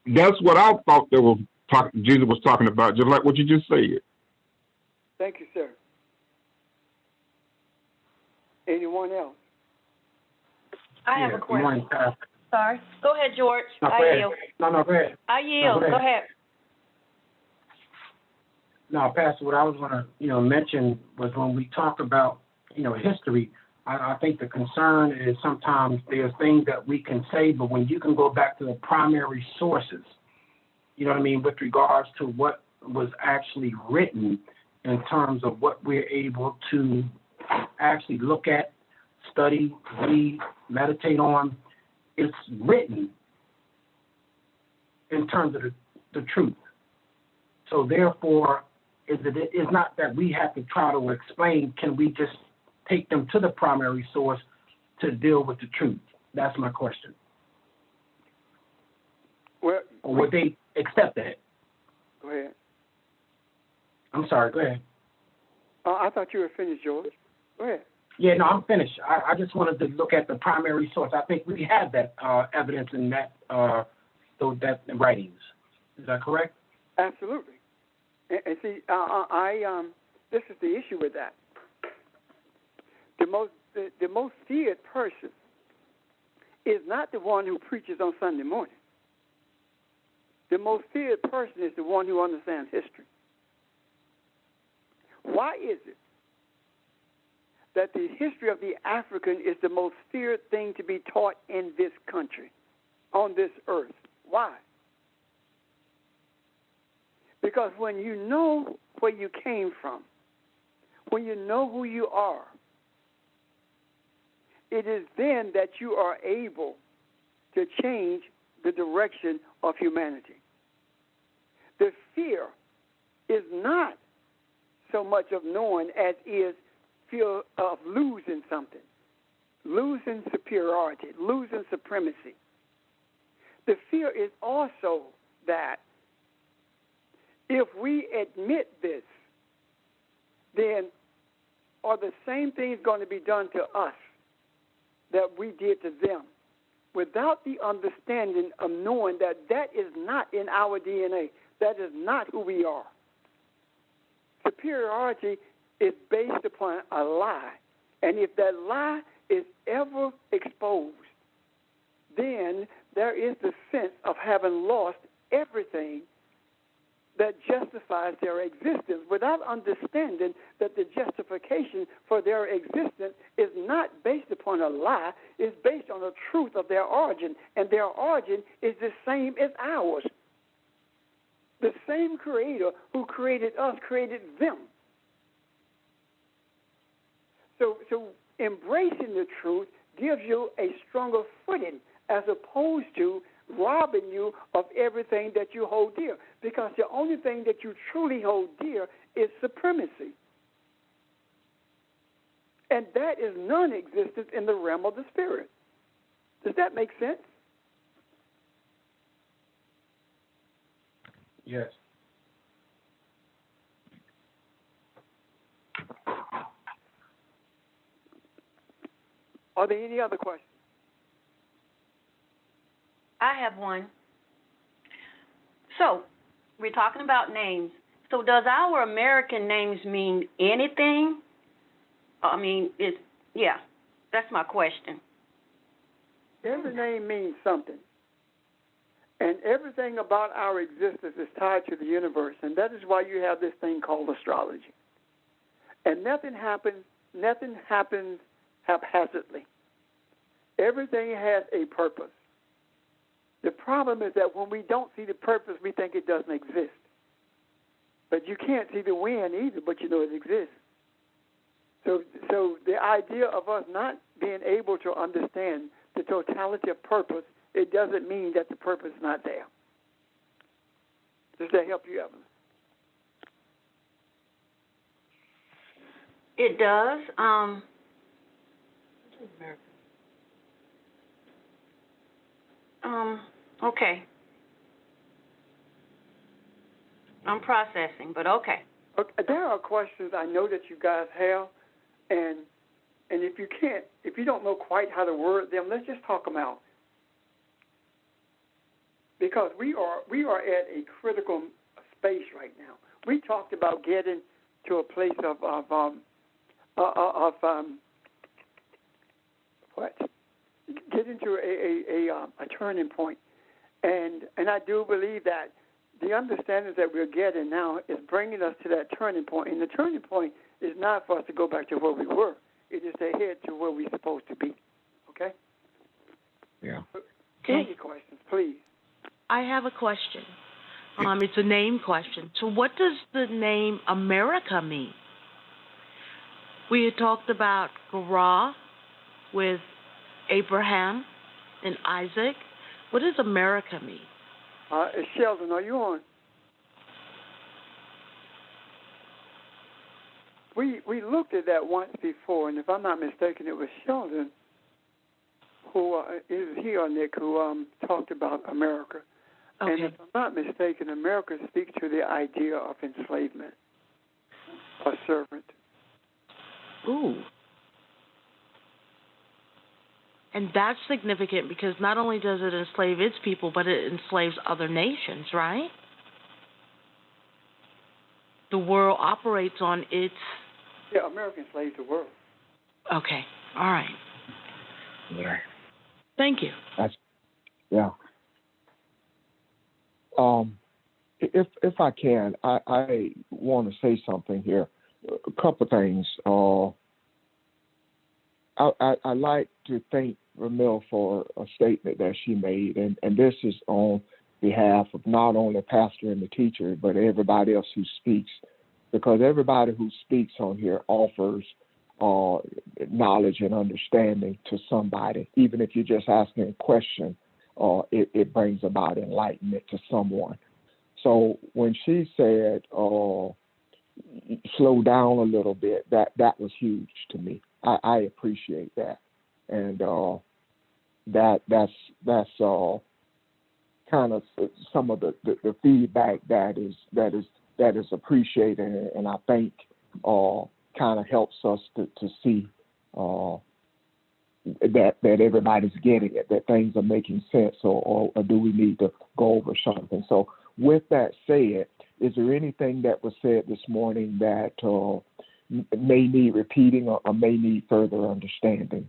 that's what I thought Jesus was talking about, just like what you just said. Thank you, sir. Anyone else? I have a question. Morning, Pastor. Sorry. Go ahead, George. No, I go ahead. yield. No, go ahead. I yield. No, go ahead. No, Pastor, what I was going to, mention was when we talk about, history, I think the concern is sometimes there's things that we can say, but when you can go back to the primary sources, with regards to what was actually written in terms of what we're able to actually look at, study, read, meditate on, it's written in terms of the truth. So therefore, it's not that we have to try to explain, can we just take them to the primary source to deal with the truth? That's my question. Well, or would they accept that? Go ahead. I'm sorry, go ahead. I thought you were finished, George. Go ahead. Yeah, no, I'm finished. I just wanted to look at the primary source. I think we have that evidence in that that writings. Is that correct? Absolutely. And see, this is the issue with that. The most feared person is not the one who preaches on Sunday morning. The most feared person is the one who understands history. Why is it that the history of the African is the most feared thing to be taught in this country, on this earth? Why? Because when you know where you came from, when you know who you are, it is then that you are able to change the direction of humanity. The fear is not so much of knowing as is fear of losing something, losing superiority, losing supremacy. The fear is also that if we admit this, then are the same things going to be done to us that we did to them, without the understanding of knowing that that is not in our DNA. That is not who we are. Superiority is based upon a lie. And if that lie is ever exposed, then there is the sense of having lost everything that justifies their existence, without understanding that the justification for their existence is not based upon a lie, it's based on the truth of their origin, and their origin is the same as ours. The same Creator who created us created them. So embracing the truth gives you a stronger footing as opposed to robbing you of everything that you hold dear. Because the only thing that you truly hold dear is supremacy. And that is non-existent in the realm of the spirit. Does that make sense? Yes. Are there any other questions? I have one. So, we're talking about names. So, does our American names mean anything? I mean, that's my question. Every name means something. And everything about our existence is tied to the universe, and that is why you have this thing called astrology. And nothing happens haphazardly. Everything has a purpose. The problem is that when we don't see the purpose, we think it doesn't exist. But you can't see the wind either, but you know it exists. So the idea of us not being able to understand the totality of purpose, it doesn't mean that the purpose is not there. Does that help you, Evelyn? It does. Okay. I'm processing, but okay. There are questions I know that you guys have, and if you don't know quite how to word them, let's just talk them out. Because we are at a critical space right now. We talked about getting to a place of getting to a turning point, and I do believe that the understanding that we're getting now is bringing us to that turning point. And the turning point is not for us to go back to where we were. It is to head to where we're supposed to be. Okay? Yeah. Any questions, please? I have a question. It's a name question. So what does the name America mean? We had talked about Gerah with Abraham and Isaac. What does America mean? Sheldon, are you on? We looked at that once before, and if I'm not mistaken, it was Sheldon who is he or Nick who talked about America. Okay. And if I'm not mistaken, America speaks to the idea of enslavement, a servant. Ooh. And that's significant because not only does it enslave its people, but it enslaves other nations, right? The world operates on its... Yeah, America enslaves the world. Okay. All right. Yeah. Thank you. Yeah. If I can, I want to say something here. A couple of things. I like to thank Ramil for a statement that she made, and this is on behalf of not only the pastor and the teacher, but everybody else who speaks, because everybody who speaks on here offers knowledge and understanding to somebody. Even if you're just asking a question, it brings about enlightenment to someone. So when she said, slow down a little bit, that was huge to me. I appreciate that. And that's kind of some of the feedback that is appreciated, and I think kind of helps us to see that everybody's getting it, that things are making sense, or do we need to go over something. So with that said, is there anything that was said this morning that may need repeating or may need further understanding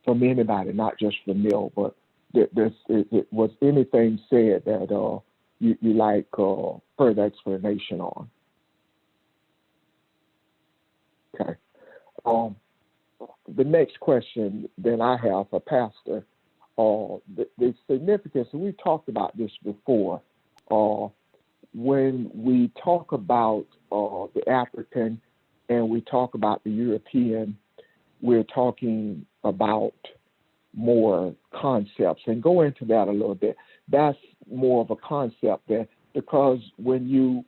from anybody, not just from Neil, but was anything said that you like further explanation on? Okay. The next question then I have for Pastor, the significance, and we talked about this before, when we talk about the African and we talk about the European, we're talking about more concepts, and go into that a little bit. That's more of a concept there, because when you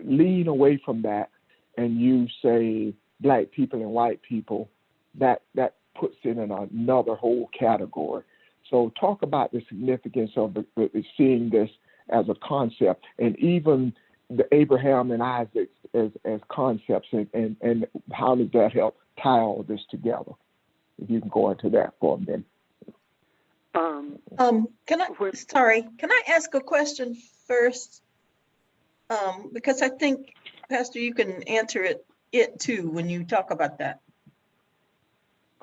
lean away from that and you say black people and white people, that puts it in another whole category. So talk about the significance of seeing this as a concept, and even the Abraham and Isaac as concepts, and how does that help tie all this together? If you can go into that for a minute. Can I ask a question first? Because I think, Pastor, you can answer it too when you talk about that.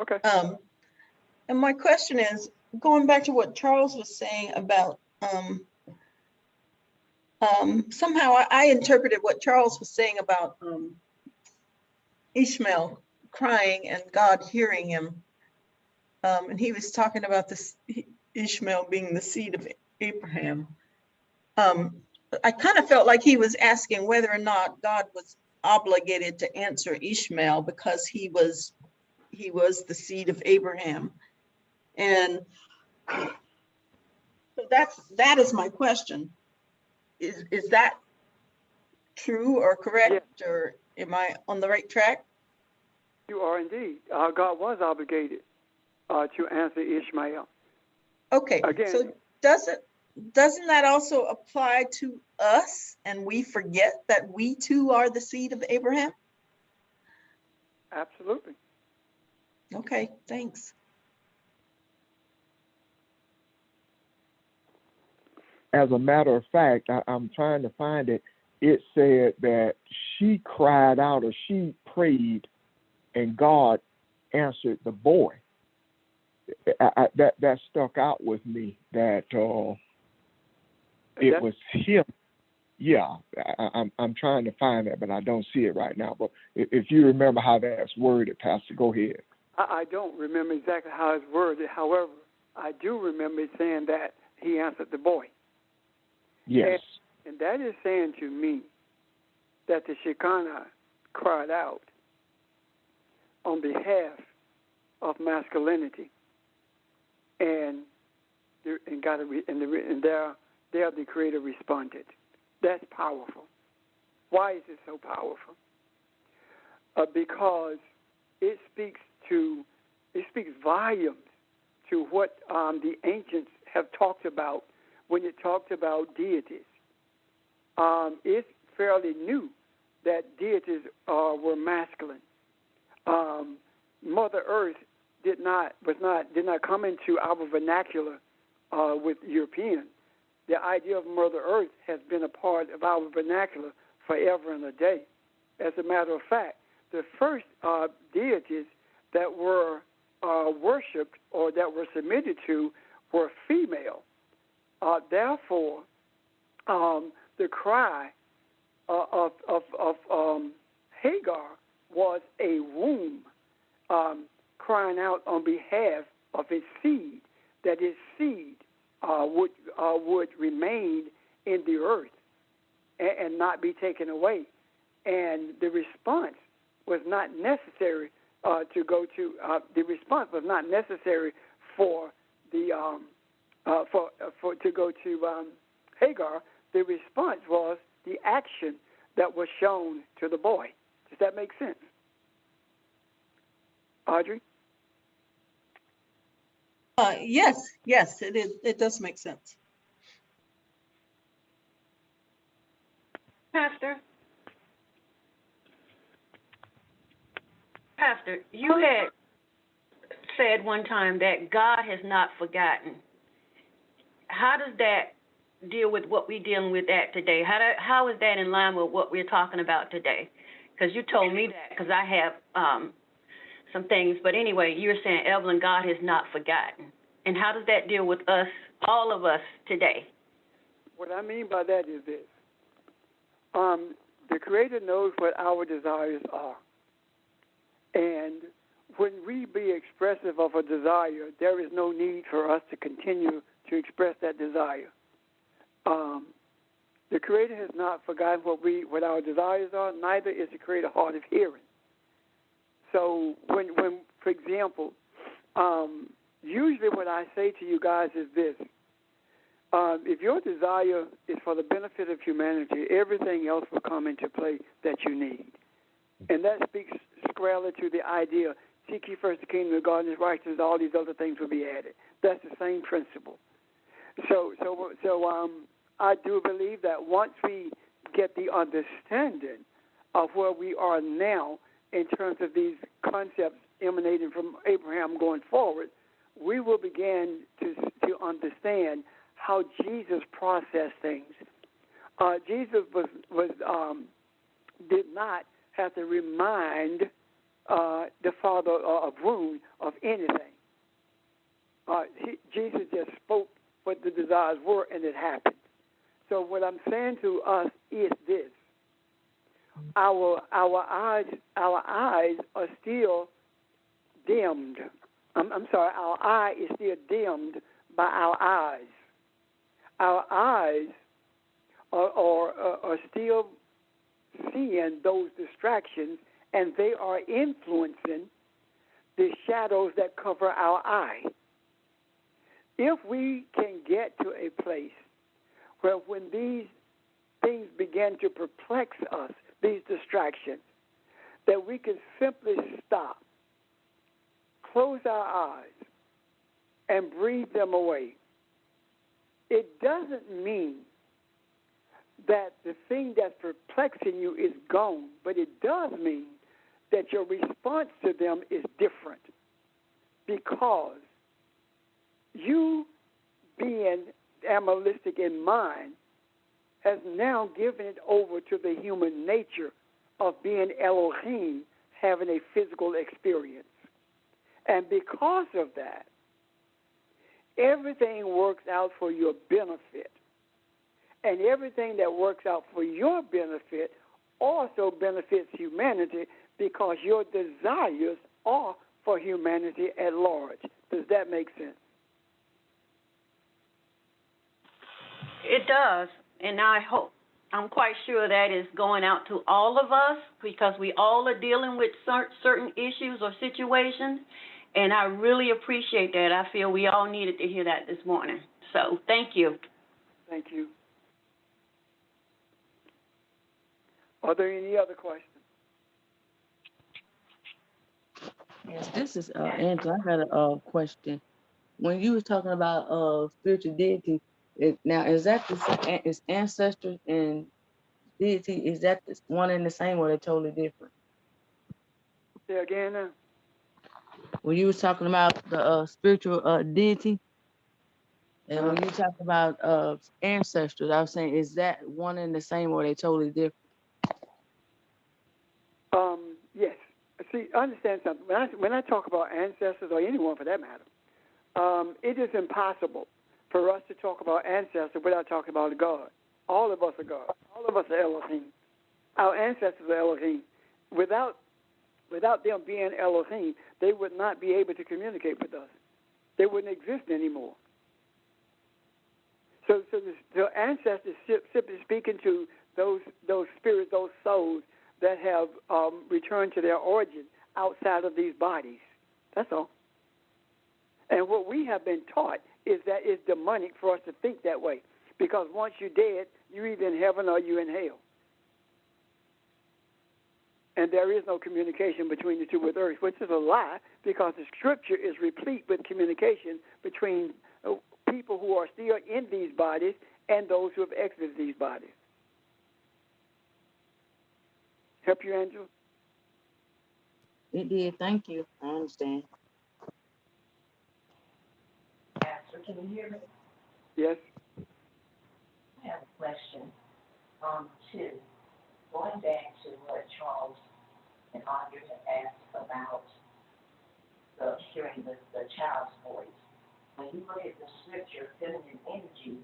Okay. And my question is, going back to what Charles was saying about, somehow I interpreted what Charles was saying about Ishmael crying and God hearing him. And he was talking about this Ishmael being the seed of Abraham. I kind of felt like he was asking whether or not God was obligated to answer Ishmael because he was the seed of Abraham. And so that is my question. Is that true or correct, Yes. or am I on the right track? You are indeed. God was obligated to answer Ishmael. Okay, Again, so doesn't that also apply to us, and we forget that we too are the seed of Abraham? absolutely. Okay, thanks. As a matter of fact, I'm trying to find it. It said that she cried out or she prayed, and God answered the boy. That stuck out with me. That it was him. Yeah, I'm trying to find that, but I don't see it right now. But if you remember how that's worded, Pastor, go ahead. I don't remember exactly how it's worded. However, I do remember it saying that he answered the boy. Yes. And that is saying to me that the Shekinah cried out on behalf of masculinity, and there the Creator responded. That's powerful. Why is it so powerful? Because it speaks volumes to what the ancients have talked about when it talked about deities. It's fairly new that deities were masculine. Mother Earth did not come into our vernacular with Europeans. The idea of Mother Earth has been a part of our vernacular forever and a day. As a matter of fact, the first deities that were worshipped or that were submitted to were female. Therefore, the cry of Hagar was a womb crying out on behalf of its seed, that its seed would remain in the earth and not be taken away. And the response was not necessary the response was not necessary for the to go to Hagar. The response was the action that was shown to the boy. Does that make sense, Audrey? Yes, it is. It does make sense. Pastor, you had said one time that God has not forgotten. How does that deal with what we're dealing with today? How is that in line with what we're talking about today? Because you told me that, because I have some things. But anyway, you're saying, Evelyn, God has not forgotten. And how does that deal with us, all of us today? What I mean by that is this. The Creator knows what our desires are. And when we be expressive of a desire, there is no need for us to continue to express that desire. The Creator has not forgotten what our desires are, neither is the Creator hard of hearing. So when for example, usually what I say to you guys is this. If your desire is for the benefit of humanity, everything else will come into play that you need. And that speaks squarely to the idea, seek ye first the kingdom of God and his righteousness, all these other things will be added. That's the same principle. So I do believe that once we get the understanding of where we are now in terms of these concepts emanating from Abraham going forward, we will begin to understand how Jesus processed things. Jesus did not have to remind the father of womb of anything. Jesus just spoke what the desires were, and it happened. So what I'm saying to us is this: our eyes are still dimmed. I'm sorry, our eye is still dimmed by our eyes. Our eyes are still seeing those distractions, and they are influencing the shadows that cover our eye. If we can get to a place where when these things begin to perplex us, these distractions, that we can simply stop, close our eyes, and breathe them away. It doesn't mean that the thing that's perplexing you is gone, but it does mean that your response to them is different, because you being animalistic in mind has now given it over to the human nature of being Elohim, having a physical experience. And because of that, everything works out for your benefit. And everything that works out for your benefit also benefits humanity, because your desires are for humanity at large. Does that make sense? It does, and I'm quite sure that is going out to all of us, because we all are dealing with certain issues or situations, and I really appreciate that. I feel we all needed to hear that this morning. So thank you. Thank you. Are there any other questions? Yes, this is Angela. I got a question. When you were talking about spiritual deity, now is that is ancestors and deity, is that one and the same, or they're totally different? Say again now. When you was talking about the spiritual deity, and when you talk about ancestors, I was saying, is that one and the same, or they totally different? Yes. See, understand something. When I talk about ancestors, or anyone for that matter, it is impossible for us to talk about ancestors without talking about God. All of us are God. All of us are Elohim. Our ancestors are Elohim. Without them being Elohim, they would not be able to communicate with us. They wouldn't exist anymore. So the ancestors, simply speaking, to those spirits, those souls that have returned to their origin outside of these bodies. That's all. And what we have been taught is that it's demonic for us to think that way, because once you're dead, you're either in heaven or you're in hell. And there is no communication between the two with earth, which is a lie, because the scripture is replete with communication between people who are still in these bodies and those who have exited these bodies. Help you, Angela? It did. Thank you. I understand. Pastor, can you hear me? Yes. I have a question. Two, going back to what Charles and Audrey had asked about hearing the child's voice. When you look at the scripture, feminine energy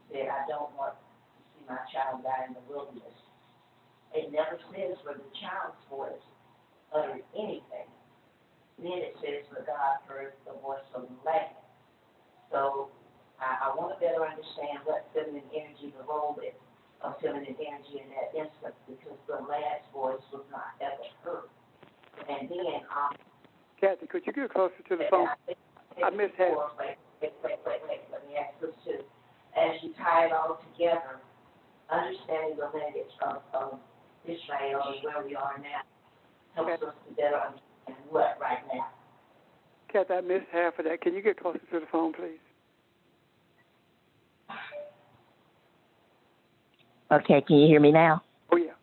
said, I don't want to see my child die in the wilderness. It never says where the child's voice uttered anything. Then it says where God heard the voice of the lad. So I want to better understand what feminine energy, the role of feminine energy in that instance, because the lad's voice was not ever heard. And then, Kathy, could you get closer to the phone? I missed half. Wait. Let me ask this too. As you tie it all together, understanding the lineage of Ishmael and where we are now helps us to better understand what right now. Kathy, I missed half of that. Can you get closer to the phone, please? Okay, can you hear me now? Oh, yeah.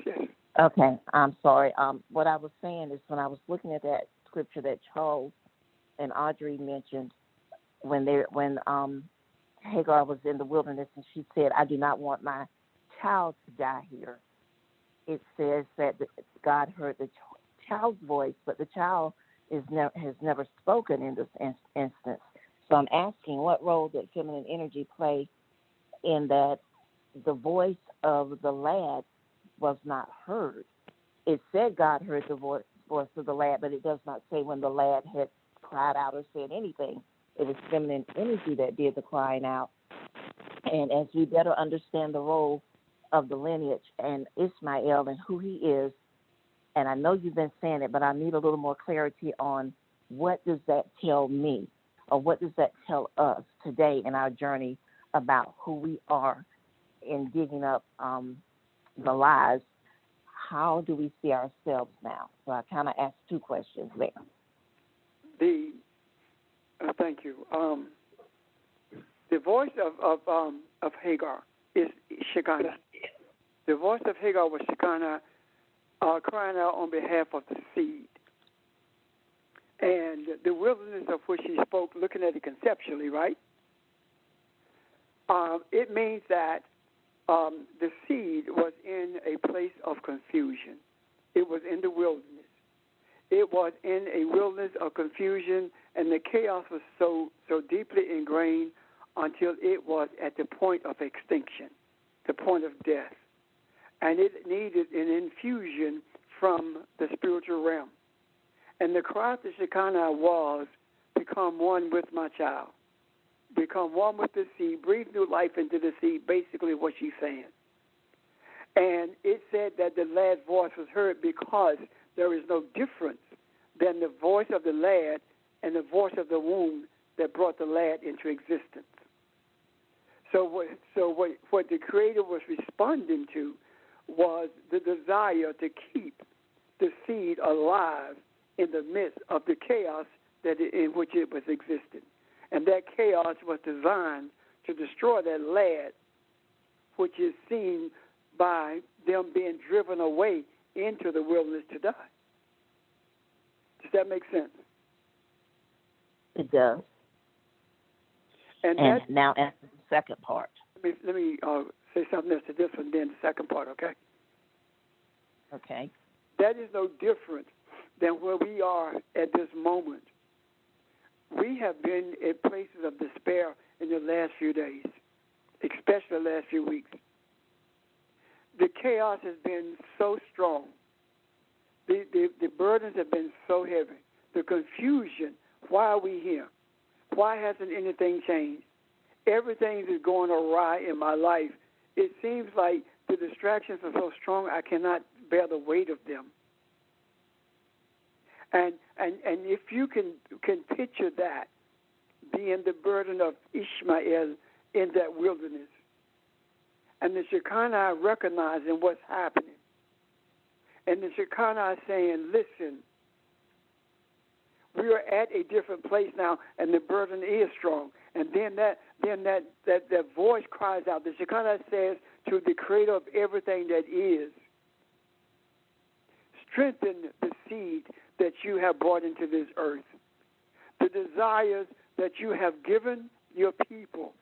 Yes. Okay, I'm sorry. What I was saying is, when I was looking at that scripture that Charles and Audrey mentioned, when Hagar was in the wilderness and she said, I do not want my child to die here. It says that God heard the child's voice, but the child has never spoken in this instance. So I'm asking, what role did feminine energy play in that the voice of the lad was not heard? It said God heard the voice of the lad, but it does not say when the lad had cried out or said anything. It was feminine energy that did the crying out. And as we better understand the role of the lineage and Ishmael and who he is. And I know you've been saying it, but I need a little more clarity on what does that tell me, or what does that tell us today in our journey about who we are in digging up the lies. How do we see ourselves now? So I kind of asked two questions there. Thank you. The voice of Hagar is Shekinah. The voice of Hagar was Shekinah crying out on behalf of the seed. And the wilderness of which he spoke, looking at it conceptually, right? It means that the seed was in a place of confusion. It was in the wilderness. It was in a wilderness of confusion, and the chaos was so deeply ingrained until it was at the point of extinction, the point of death. And it needed an infusion from the spiritual realm. And the cry to Shekinah was, become one with my child. Become one with the seed. Breathe new life into the seed, basically what she's saying. And it said that the lad's voice was heard because there is no difference than the voice of the lad and the voice of the womb that brought the lad into existence. So what the Creator was responding to was the desire to keep the seed alive in the midst of the chaos in which it was existing. And that chaos was designed to destroy that lad, which is seen by them being driven away into the wilderness to die. Does that make sense? It does. And now answer the second part. Let me say something else to this one, then the second part, okay? Okay. That is no different than where we are at this moment. We have been in places of despair in the last few days, especially the last few weeks. The chaos has been so strong. The burdens have been so heavy. The confusion, why are we here? Why hasn't anything changed? Everything is going awry in my life. It seems like the distractions are so strong I cannot bear the weight of them. And if you can picture that, being the burden of Ishmael in that wilderness, and the Shekinah recognizing what's happening, and the Shekinah saying, listen, we are at a different place now, and the burden is strong. And then that voice cries out. The Shekinah says to the Creator of everything that is, strengthen the seed that you have brought into this earth. The desires that you have given your people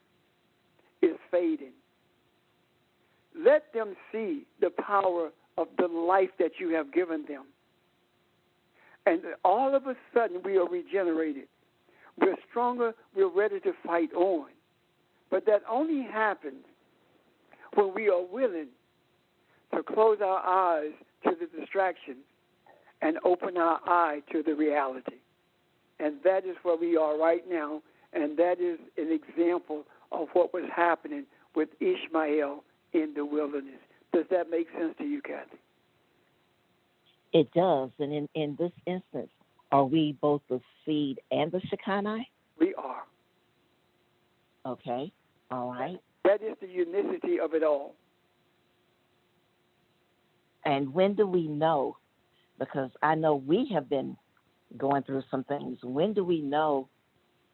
is fading. Let them see the power of the life that you have given them. And all of a sudden, we are regenerated. We're stronger. We're ready to fight on. But that only happens when we are willing to close our eyes to the distractions and open our eye to the reality. And that is where we are right now, and that is an example of what was happening with Ishmael in the wilderness. Does that make sense to you, Kathy? It does. And in this instance, are we both the seed and the Shekinah? We are. Okay. All right. That is the unicity of it all. And when do we know? Because I know we have been going through some things. When do we know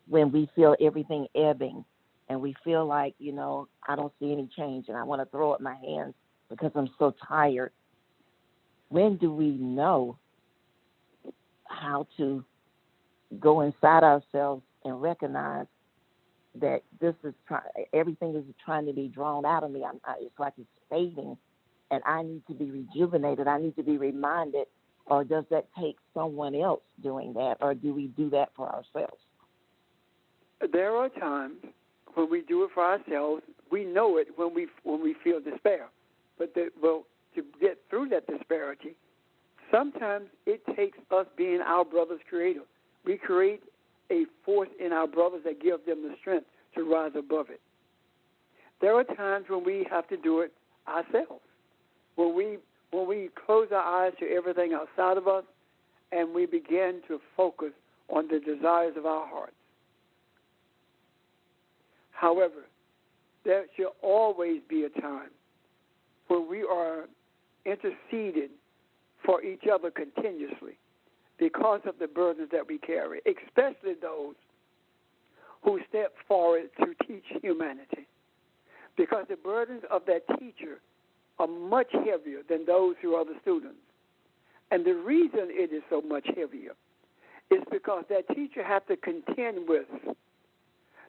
when we feel everything ebbing and we feel like, I don't see any change and I want to throw up my hands because I'm so tired? When do we know how to go inside ourselves and recognize that everything is trying to be drawn out of me? It's like it's fading, and I need to be rejuvenated. I need to be reminded. Or does that take someone else doing that, or do we do that for ourselves? There are times when we do it for ourselves. We know it when we feel despair. But to get through that disparity, sometimes it takes us being our brother's creator. We create a force in our brothers that gives them the strength to rise above it. There are times when we have to do it ourselves. When we close our eyes to everything outside of us and we begin to focus on the desires of our hearts. However, there should always be a time where we are interceding for each other continuously because of the burdens that we carry, especially those who step forward to teach humanity. Because the burdens of that teacher are much heavier than those who are the students. And the reason it is so much heavier is because that teacher has to contend with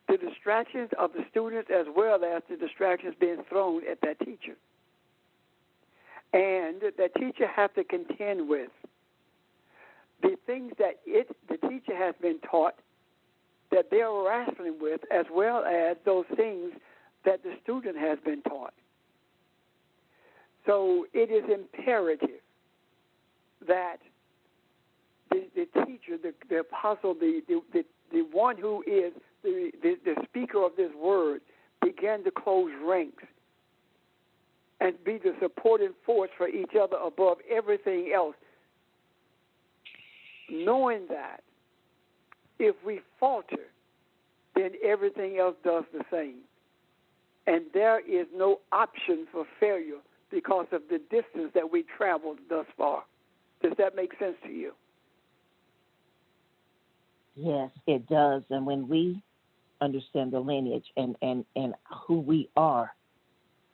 the distractions of the students as well as the distractions being thrown at that teacher. And that teacher has to contend with the things that the teacher has been taught that they're wrestling with, as well as those things that the student has been taught. So it is imperative that the teacher, the apostle, the one who is the speaker of this word, begin to close ranks and be the supporting force for each other above everything else, knowing that if we falter, then everything else does the same. And there is no option for failure because of the distance that we traveled thus far. Does that make sense to you? Yes, it does. And when we understand the lineage and who we are,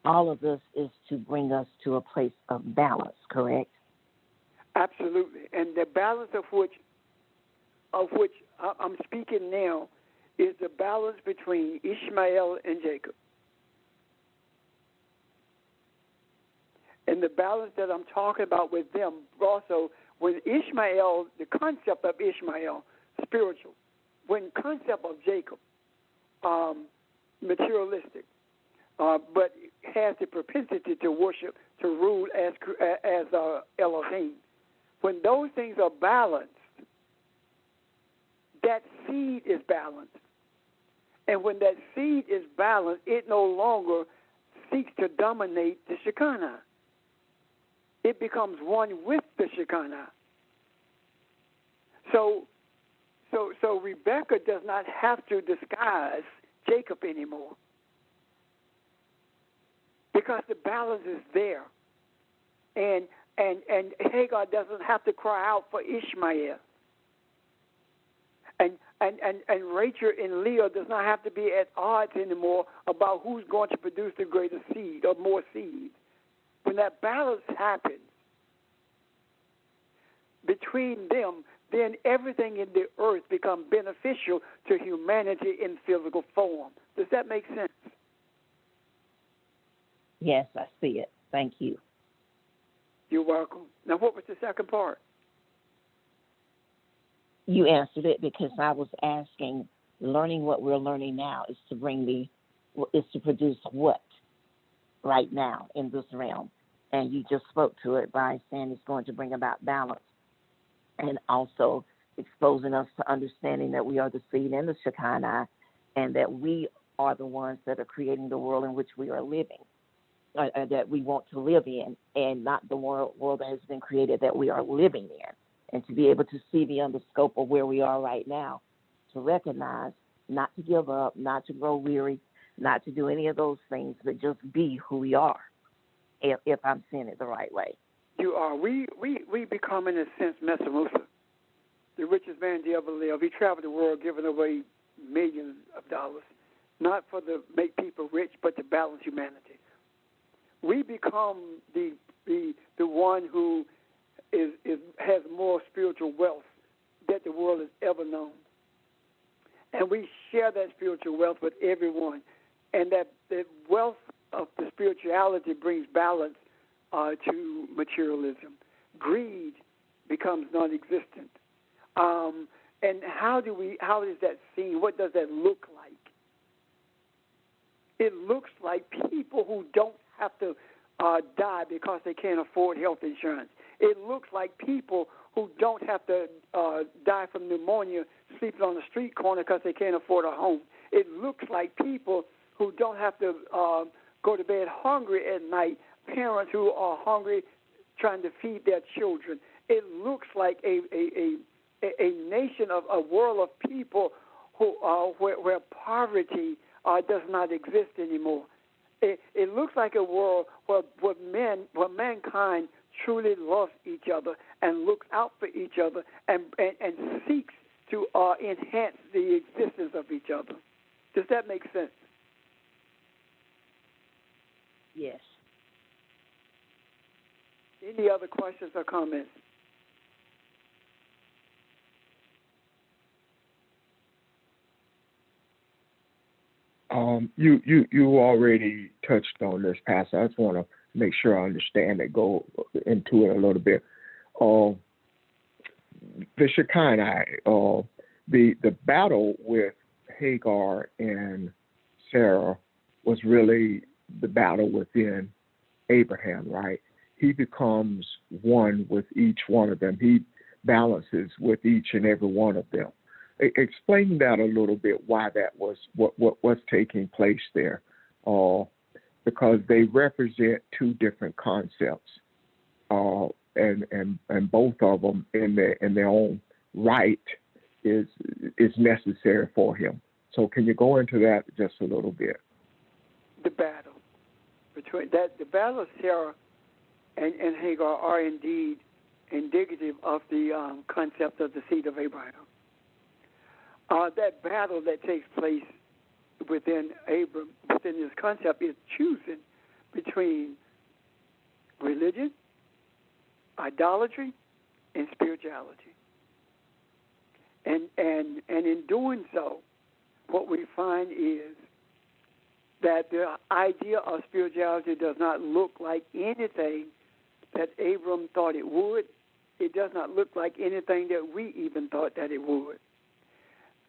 all of this is to bring us to a place of balance, correct? Absolutely. And the balance of which I'm speaking now is the balance between Ishmael and Jacob. And the balance that I'm talking about with them also, when Ishmael, the concept of Ishmael, spiritual, when concept of Jacob, materialistic, but has the propensity to worship, to rule as Elohim. When those things are balanced, that seed is balanced. And when that seed is balanced, it no longer seeks to dominate the Shekinah. It becomes one with the Shekinah. So Rebekah does not have to disguise Jacob anymore because the balance is there. And Hagar doesn't have to cry out for Ishmael. And Rachel and Leah does not have to be at odds anymore about who's going to produce the greater seed or more seed. When that balance happens between them, then everything in the earth becomes beneficial to humanity in physical form. Does that make sense? Yes, I see it. Thank you. You're welcome. Now, what was the second part? You answered it because I was asking, learning what we're learning now is to produce what right now in this realm? And you just spoke to it by saying it's going to bring about balance and also exposing us to understanding that we are the seed and the Shekinah and that we are the ones that are creating the world in which we are living, that we want to live in, and not the world that has been created that we are living in. And to be able to see beyond the scope of where we are right now, to recognize, not to give up, not to grow weary, not to do any of those things, but just be who we are, if I'm saying it the right way. You are. We become, in a sense, Mesa Musa, the richest man to ever live. He traveled the world giving away millions of dollars, not for to make people rich, but to balance humanity. We become the one who has more spiritual wealth that the world has ever known. And we share that spiritual wealth with everyone. And that the wealth of the spirituality brings balance to materialism. Greed becomes non-existent. And how is that seen? What does that look like? It looks like people who don't have to die because they can't afford health insurance. It looks like people who don't have to die from pneumonia sleeping on the street corner because they can't afford a home. It looks like people who don't have to go to bed hungry at night parents who are hungry trying to feed their children. It looks like a nation of a world of people who where poverty does not exist anymore. It looks like a world where mankind truly loves each other and looks out for each other and seeks to enhance the existence of each other. Does that make sense? Yes. Any other questions or comments? You already touched on this, Pastor. I just want to make sure I understand it, go into it a little bit. The Shekinah, the battle with Hagar and Sarah was really the battle within Abraham, right? He becomes one with each one of them. He balances with each and every one of them. Explain that a little bit, why that was, what was taking place there, because they represent two different concepts, and both of them in their own right is necessary for him. So can you go into that just a little bit? The battle between that, the battle of Sarah and Hagar are indeed indicative of the concept of the seed of Abraham. That battle that takes place within this concept, is choosing between religion, idolatry, and spirituality. And in doing so, what we find is that the idea of spirituality does not look like anything that Abram thought it would. It does not look like anything that we even thought that it would.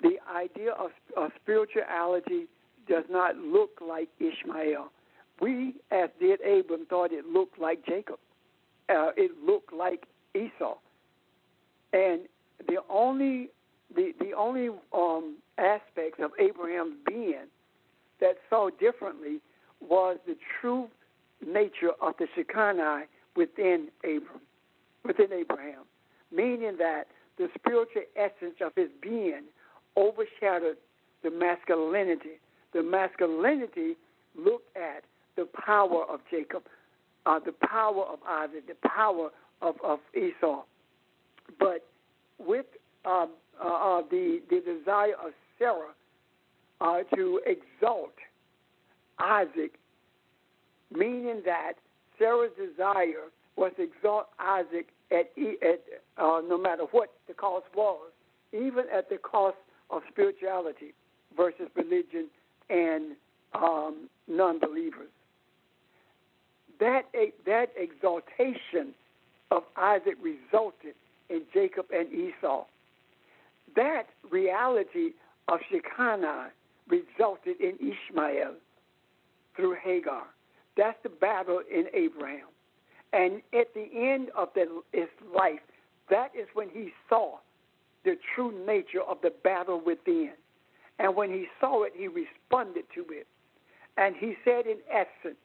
The idea of spirituality does not look like Ishmael. We, as did Abram, thought it looked like Jacob. It looked like Esau. And the only aspects of Abraham's being that saw differently was the true nature of the Shekinah within Abraham, meaning that the spiritual essence of his being overshadowed the masculinity. The masculinity looked at the power of Jacob, the power of Isaac, the power of Esau. But with the desire of Sarah to exalt Isaac, meaning that Sarah's desire was to exalt Isaac at no matter what the cost was, even at the cost of spirituality versus religion and non-believers. That exaltation of Isaac resulted in Jacob and Esau. That reality of Shekinah resulted in Ishmael through Hagar. That's the battle in Abraham. And at the end of his life, that is when he saw the true nature of the battle within. And when he saw it, he responded to it. And he said in essence,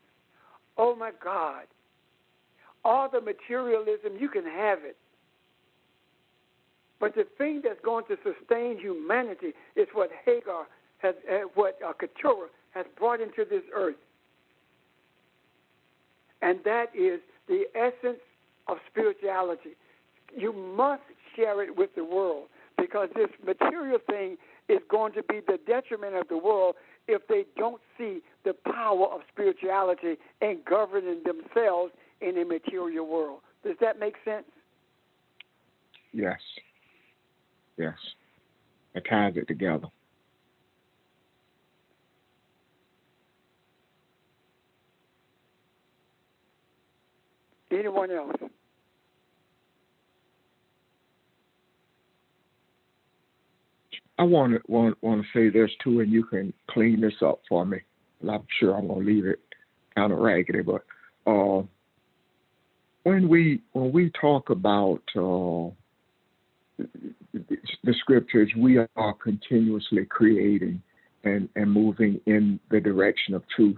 oh my God, all the materialism, you can have it. But the thing that's going to sustain humanity is what Hagar has, what Keturah has brought into this earth. And that is the essence of spirituality. You must share it with the world, because this material thing is going to be the detriment of the world if they don't see the power of spirituality and governing themselves in a material world. Does that make sense? Yes. Yes. It ties it together. Anyone else? I want to say this too, and you can clean this up for me. I'm sure I'm going to leave it kind of raggedy, but when we talk about the scriptures, we are continuously creating and moving in the direction of truth.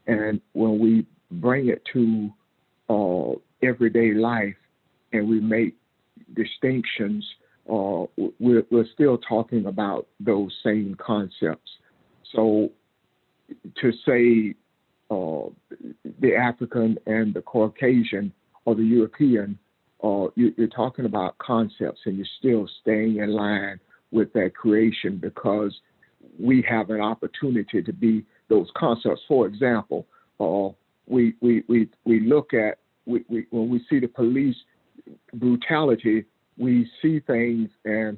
And when we bring it to everyday life and we make distinctions, we're still talking about those same concepts. So to say the African and the Caucasian or the European, you're talking about concepts, and you're still staying in line with that creation because we have an opportunity to be those concepts. For example, we look at when we see the police brutality, we see things, and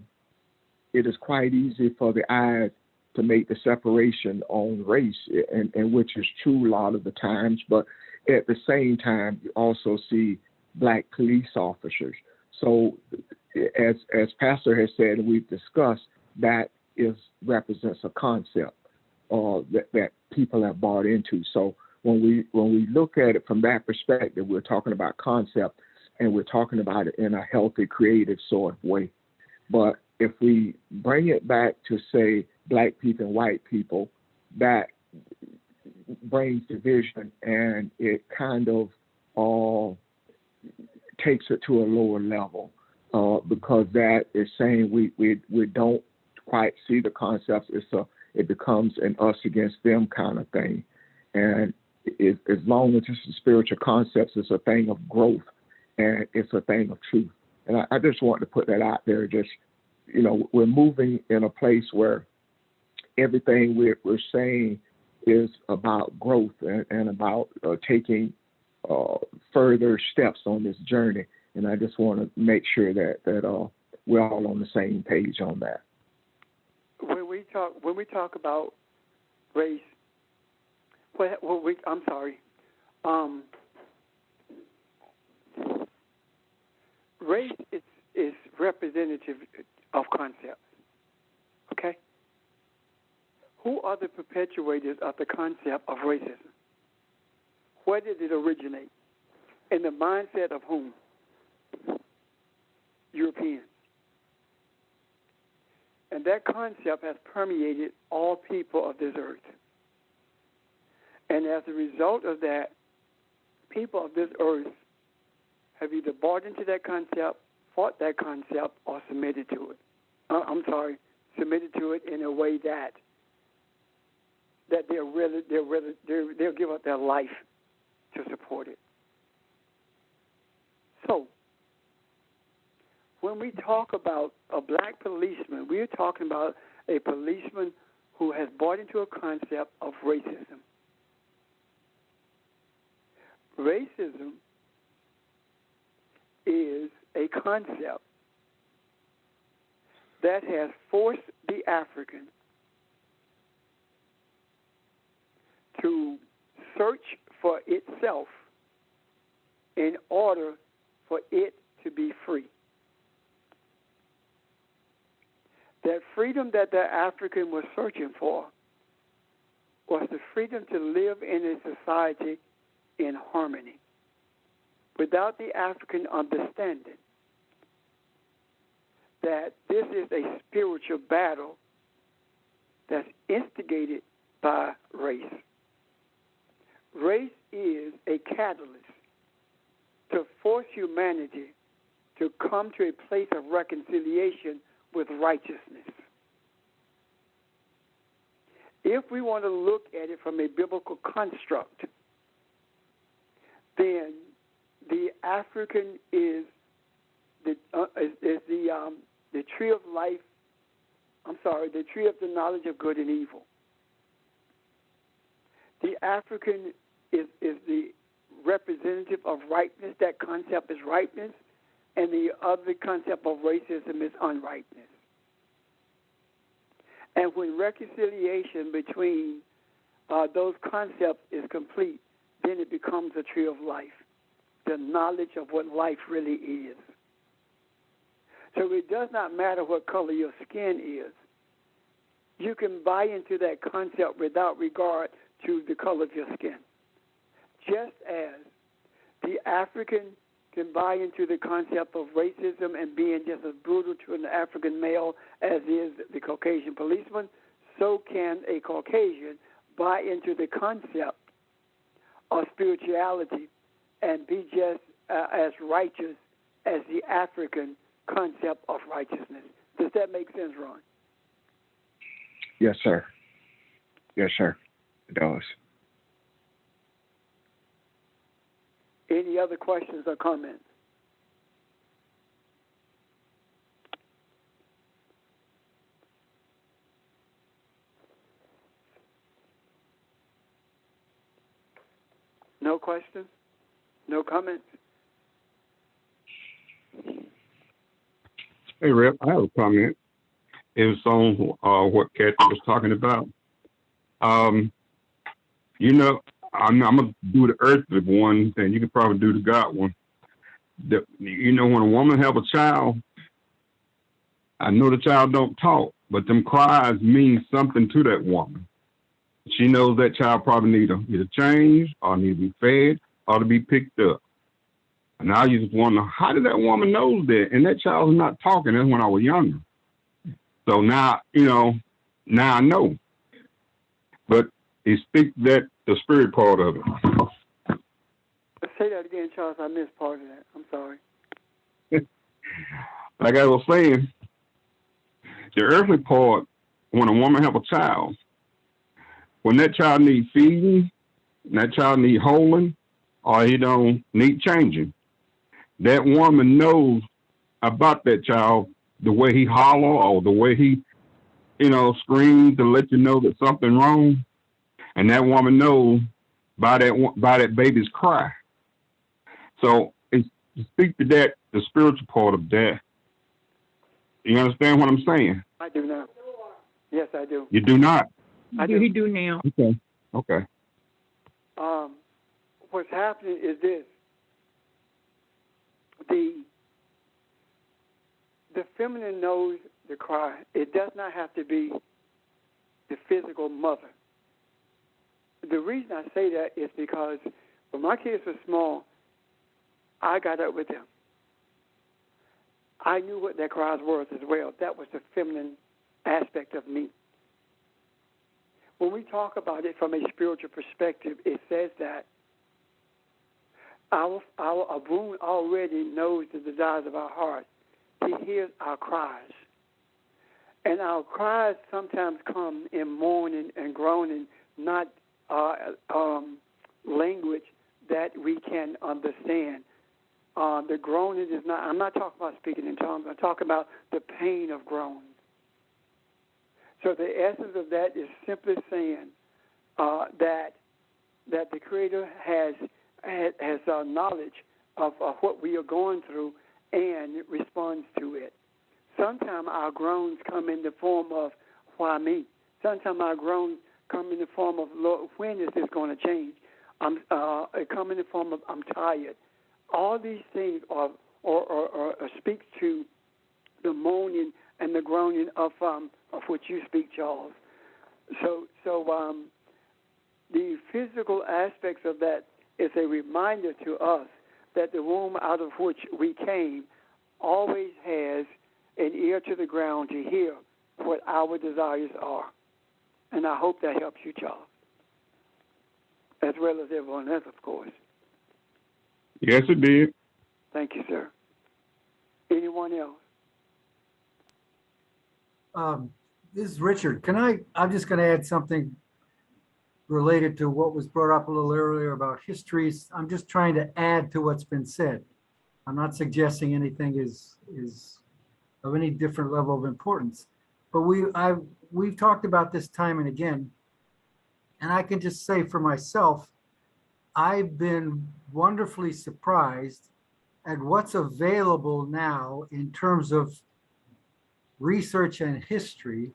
it is quite easy for the eyes to make the separation on race, and which is true a lot of the times. But at the same time, you also see Black police officers. So, as Pastor has said, and we've discussed, that represents a concept that people have bought into. So when we look at it from that perspective, we're talking about concept, and we're talking about it in a healthy, creative sort of way. But if we bring it back to, say, Black people and white people, that brings division, and it kind of takes it to a lower level because that is saying we don't quite see the concepts. It becomes an us against them kind of thing. And as long as it's a spiritual concepts, it's a thing of growth, and it's a thing of truth. And I just want to put that out there. Just, we're moving in a place where everything we're saying is about growth and about taking further steps on this journey. And I just want to make sure that we're all on the same page on that. When we talk about race, I'm sorry. Race is representative of concepts. Okay? Who are the perpetuators of the concept of racism? Where did it originate? In the mindset of whom? Europeans. And that concept has permeated all people of this earth. And as a result of that, people of this earth have either bought into that concept, fought that concept, or submitted to it. Submitted to it in a way that they'll give up their life to support it. So, when we talk about a Black policeman, we're talking about a policeman who has bought into a concept of racism. Racism is a concept that has forced the African to search for itself in order for it to be free. That freedom that the African was searching for was the freedom to live in a society in harmony, without the African understanding that this is a spiritual battle that's instigated by race. Race is a catalyst to force humanity to come to a place of reconciliation with righteousness. If we want to look at it from a biblical construct, then the African is the tree of life. The tree of the knowledge of good and evil. The African is the representative of ripeness. That concept is ripeness, and the other concept of racism is unripeness. And when reconciliation between those concepts is complete, then it becomes a tree of life, the knowledge of what life really is. So it does not matter what color your skin is. You can buy into that concept without regard to the color of your skin. Just as the African can buy into the concept of racism and being just as brutal to an African male as is the Caucasian policeman, so can a Caucasian buy into the concept of spirituality and be just as righteous as the African concept of righteousness. Does that make sense, Ron? Yes, sir. Yes, sir. It does. Any other questions or comments? No questions? No comments? Hey, Rep, I have a comment. It was on what Kathy was talking about. You know, I'm gonna do the earthly one, and you can probably do the God one. You know, when a woman have a child, I know the child don't talk, but them cries mean something to that woman. She knows that child probably need to either change or need to be fed or to be picked up. And I just wonder, how did that woman know that? And that child's not talking. That's when I was younger. So now, you know, now I know. But it speaks that the spirit part of it. Say that again, Charles. I missed part of that. I'm sorry. Like I was saying, the earthly part, when a woman have a child, when that child needs feeding, that child need holding, or he don't need changing, that woman knows about that child, the way he holler or the way he, you know, screams to let you know that something wrong. And that woman knows by that baby's cry. So it speak to that, the spiritual part of that. You understand what I'm saying? I do now. Yes, I do. You do not? I do. He do now. Okay. Okay. What's happening is this. The feminine knows the cry. It does not have to be the physical mother. The reason I say that is because when my kids were small, I got up with them. I knew what their cries were as well. That was the feminine aspect of me. When we talk about it from a spiritual perspective, it says that our Abun already knows the desires of our heart. He hears our cries. And our cries sometimes come in mourning and groaning, not language that we can understand. The groaning is not, I'm not talking about speaking in tongues, I'm talking about the pain of groans. So the essence of that is simply saying that the Creator has knowledge of what we are going through and responds to it. Sometimes our groans come in the form of, why me? Sometimes our groans come in the form of, Lord, when is this going to change? It come in the form of, I'm tired. All these things are speak to the moaning and the groaning of what you speak, Charles. So the physical aspects of that is a reminder to us that the womb out of which we came always has an ear to the ground to hear what our desires are. And I hope that helps you, Charles, as well as everyone else, of course. Yes, it did. Thank you, sir. Anyone else? This is Richard. I'm just going to add something related to what was brought up a little earlier about histories. I'm just trying to add to what's been said. I'm not suggesting anything is of any different level of importance, but we've talked about this time and again, and I can just say for myself, I've been wonderfully surprised at what's available now in terms of research and history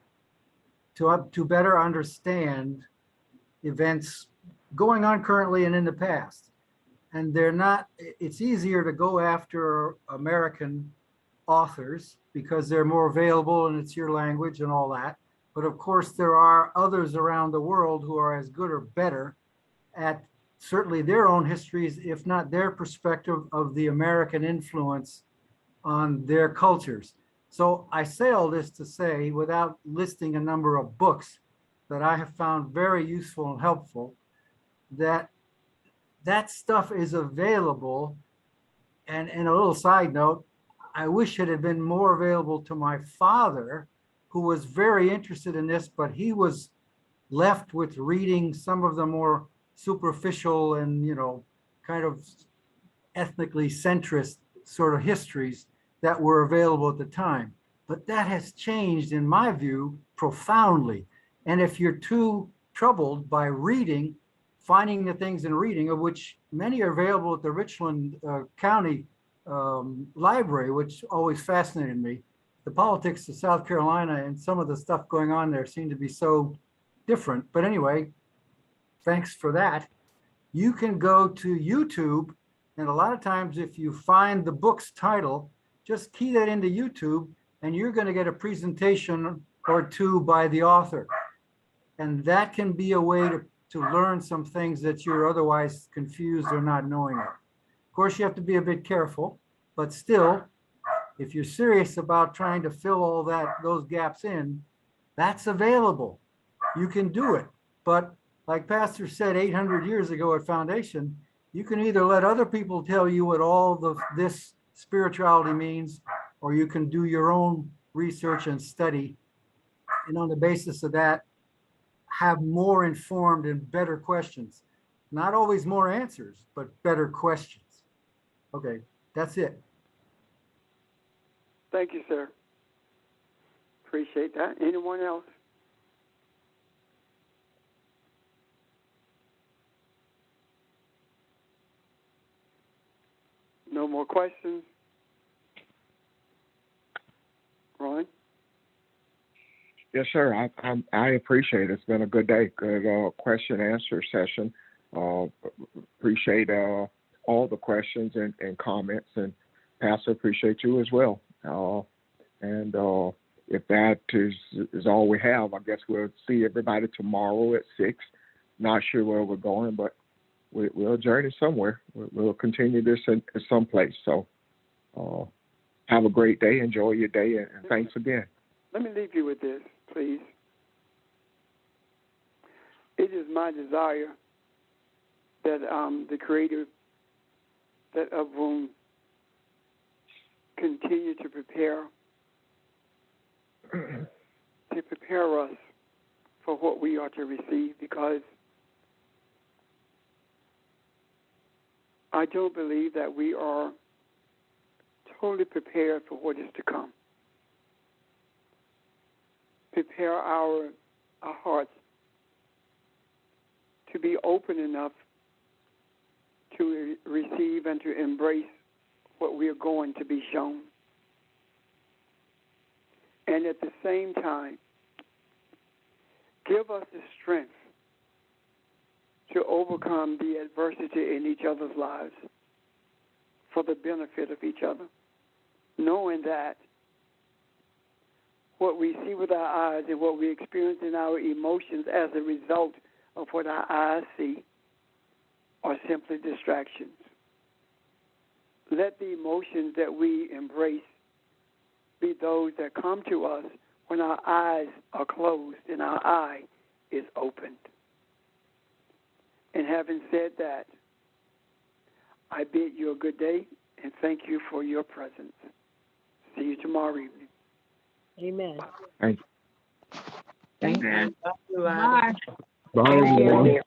to better understand events going on currently and in the past. And it's easier to go after American authors because they're more available and it's your language and all that. But of course, there are others around the world who are as good or better at certainly their own histories, if not their perspective of the American influence on their cultures. So I say all this to say, without listing a number of books that I have found very useful and helpful, that that stuff is available. And a little side note, I wish it had been more available to my father, who was very interested in this, but he was left with reading some of the more superficial and, kind of ethnically centrist sort of histories that were available at the time. But that has changed, in my view, profoundly. And if you're too troubled by reading, finding the things in reading, of which many are available at the Richland County Library, which always fascinated me. The politics of South Carolina and some of the stuff going on there seem to be so different. But anyway, thanks for that. You can go to YouTube, and a lot of times if you find the book's title, just key that into YouTube, and you're going to get a presentation or two by the author. And that can be a way to learn some things that you're otherwise confused or not knowing of. Of course, you have to be a bit careful, but still, if you're serious about trying to fill all those gaps in, that's available. You can do it. But like Pastor said 800 years ago at Foundation, you can either let other people tell you what all this spirituality means, or you can do your own research and study. And on the basis of that, have more informed and better questions. Not always more answers, but better questions. Okay, that's it. Thank you, sir. Appreciate that. Anyone else? No more questions? Ron? Yes, sir. I appreciate it. It's been a good day. Good question answer session. Appreciate all the questions and comments, and Pastor, appreciate you as well. And if that is all we have, I guess we'll see everybody tomorrow at 6. Not sure where we're going, but we'll journey somewhere. We'll continue this in some place. So have a great day. Enjoy your day, and thanks again. Let me leave you with this, please. It is my desire that the Creator of whom continue to prepare us for what we are to receive, because I don't believe that we are totally prepared for what is to come. Prepare our hearts to be open enough to receive and to embrace what we are going to be shown. And at the same time, give us the strength to overcome the adversity in each other's lives for the benefit of each other, knowing that what we see with our eyes and what we experience in our emotions as a result of what our eyes see are simply distractions. Let the emotions that we embrace be those that come to us when our eyes are closed and our eye is opened. And having said that, I bid you a good day and thank you for your presence. See you tomorrow evening. Amen. Thank you. Thank you. Amen. Bye. Bye, everyone.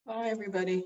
Bye, everybody.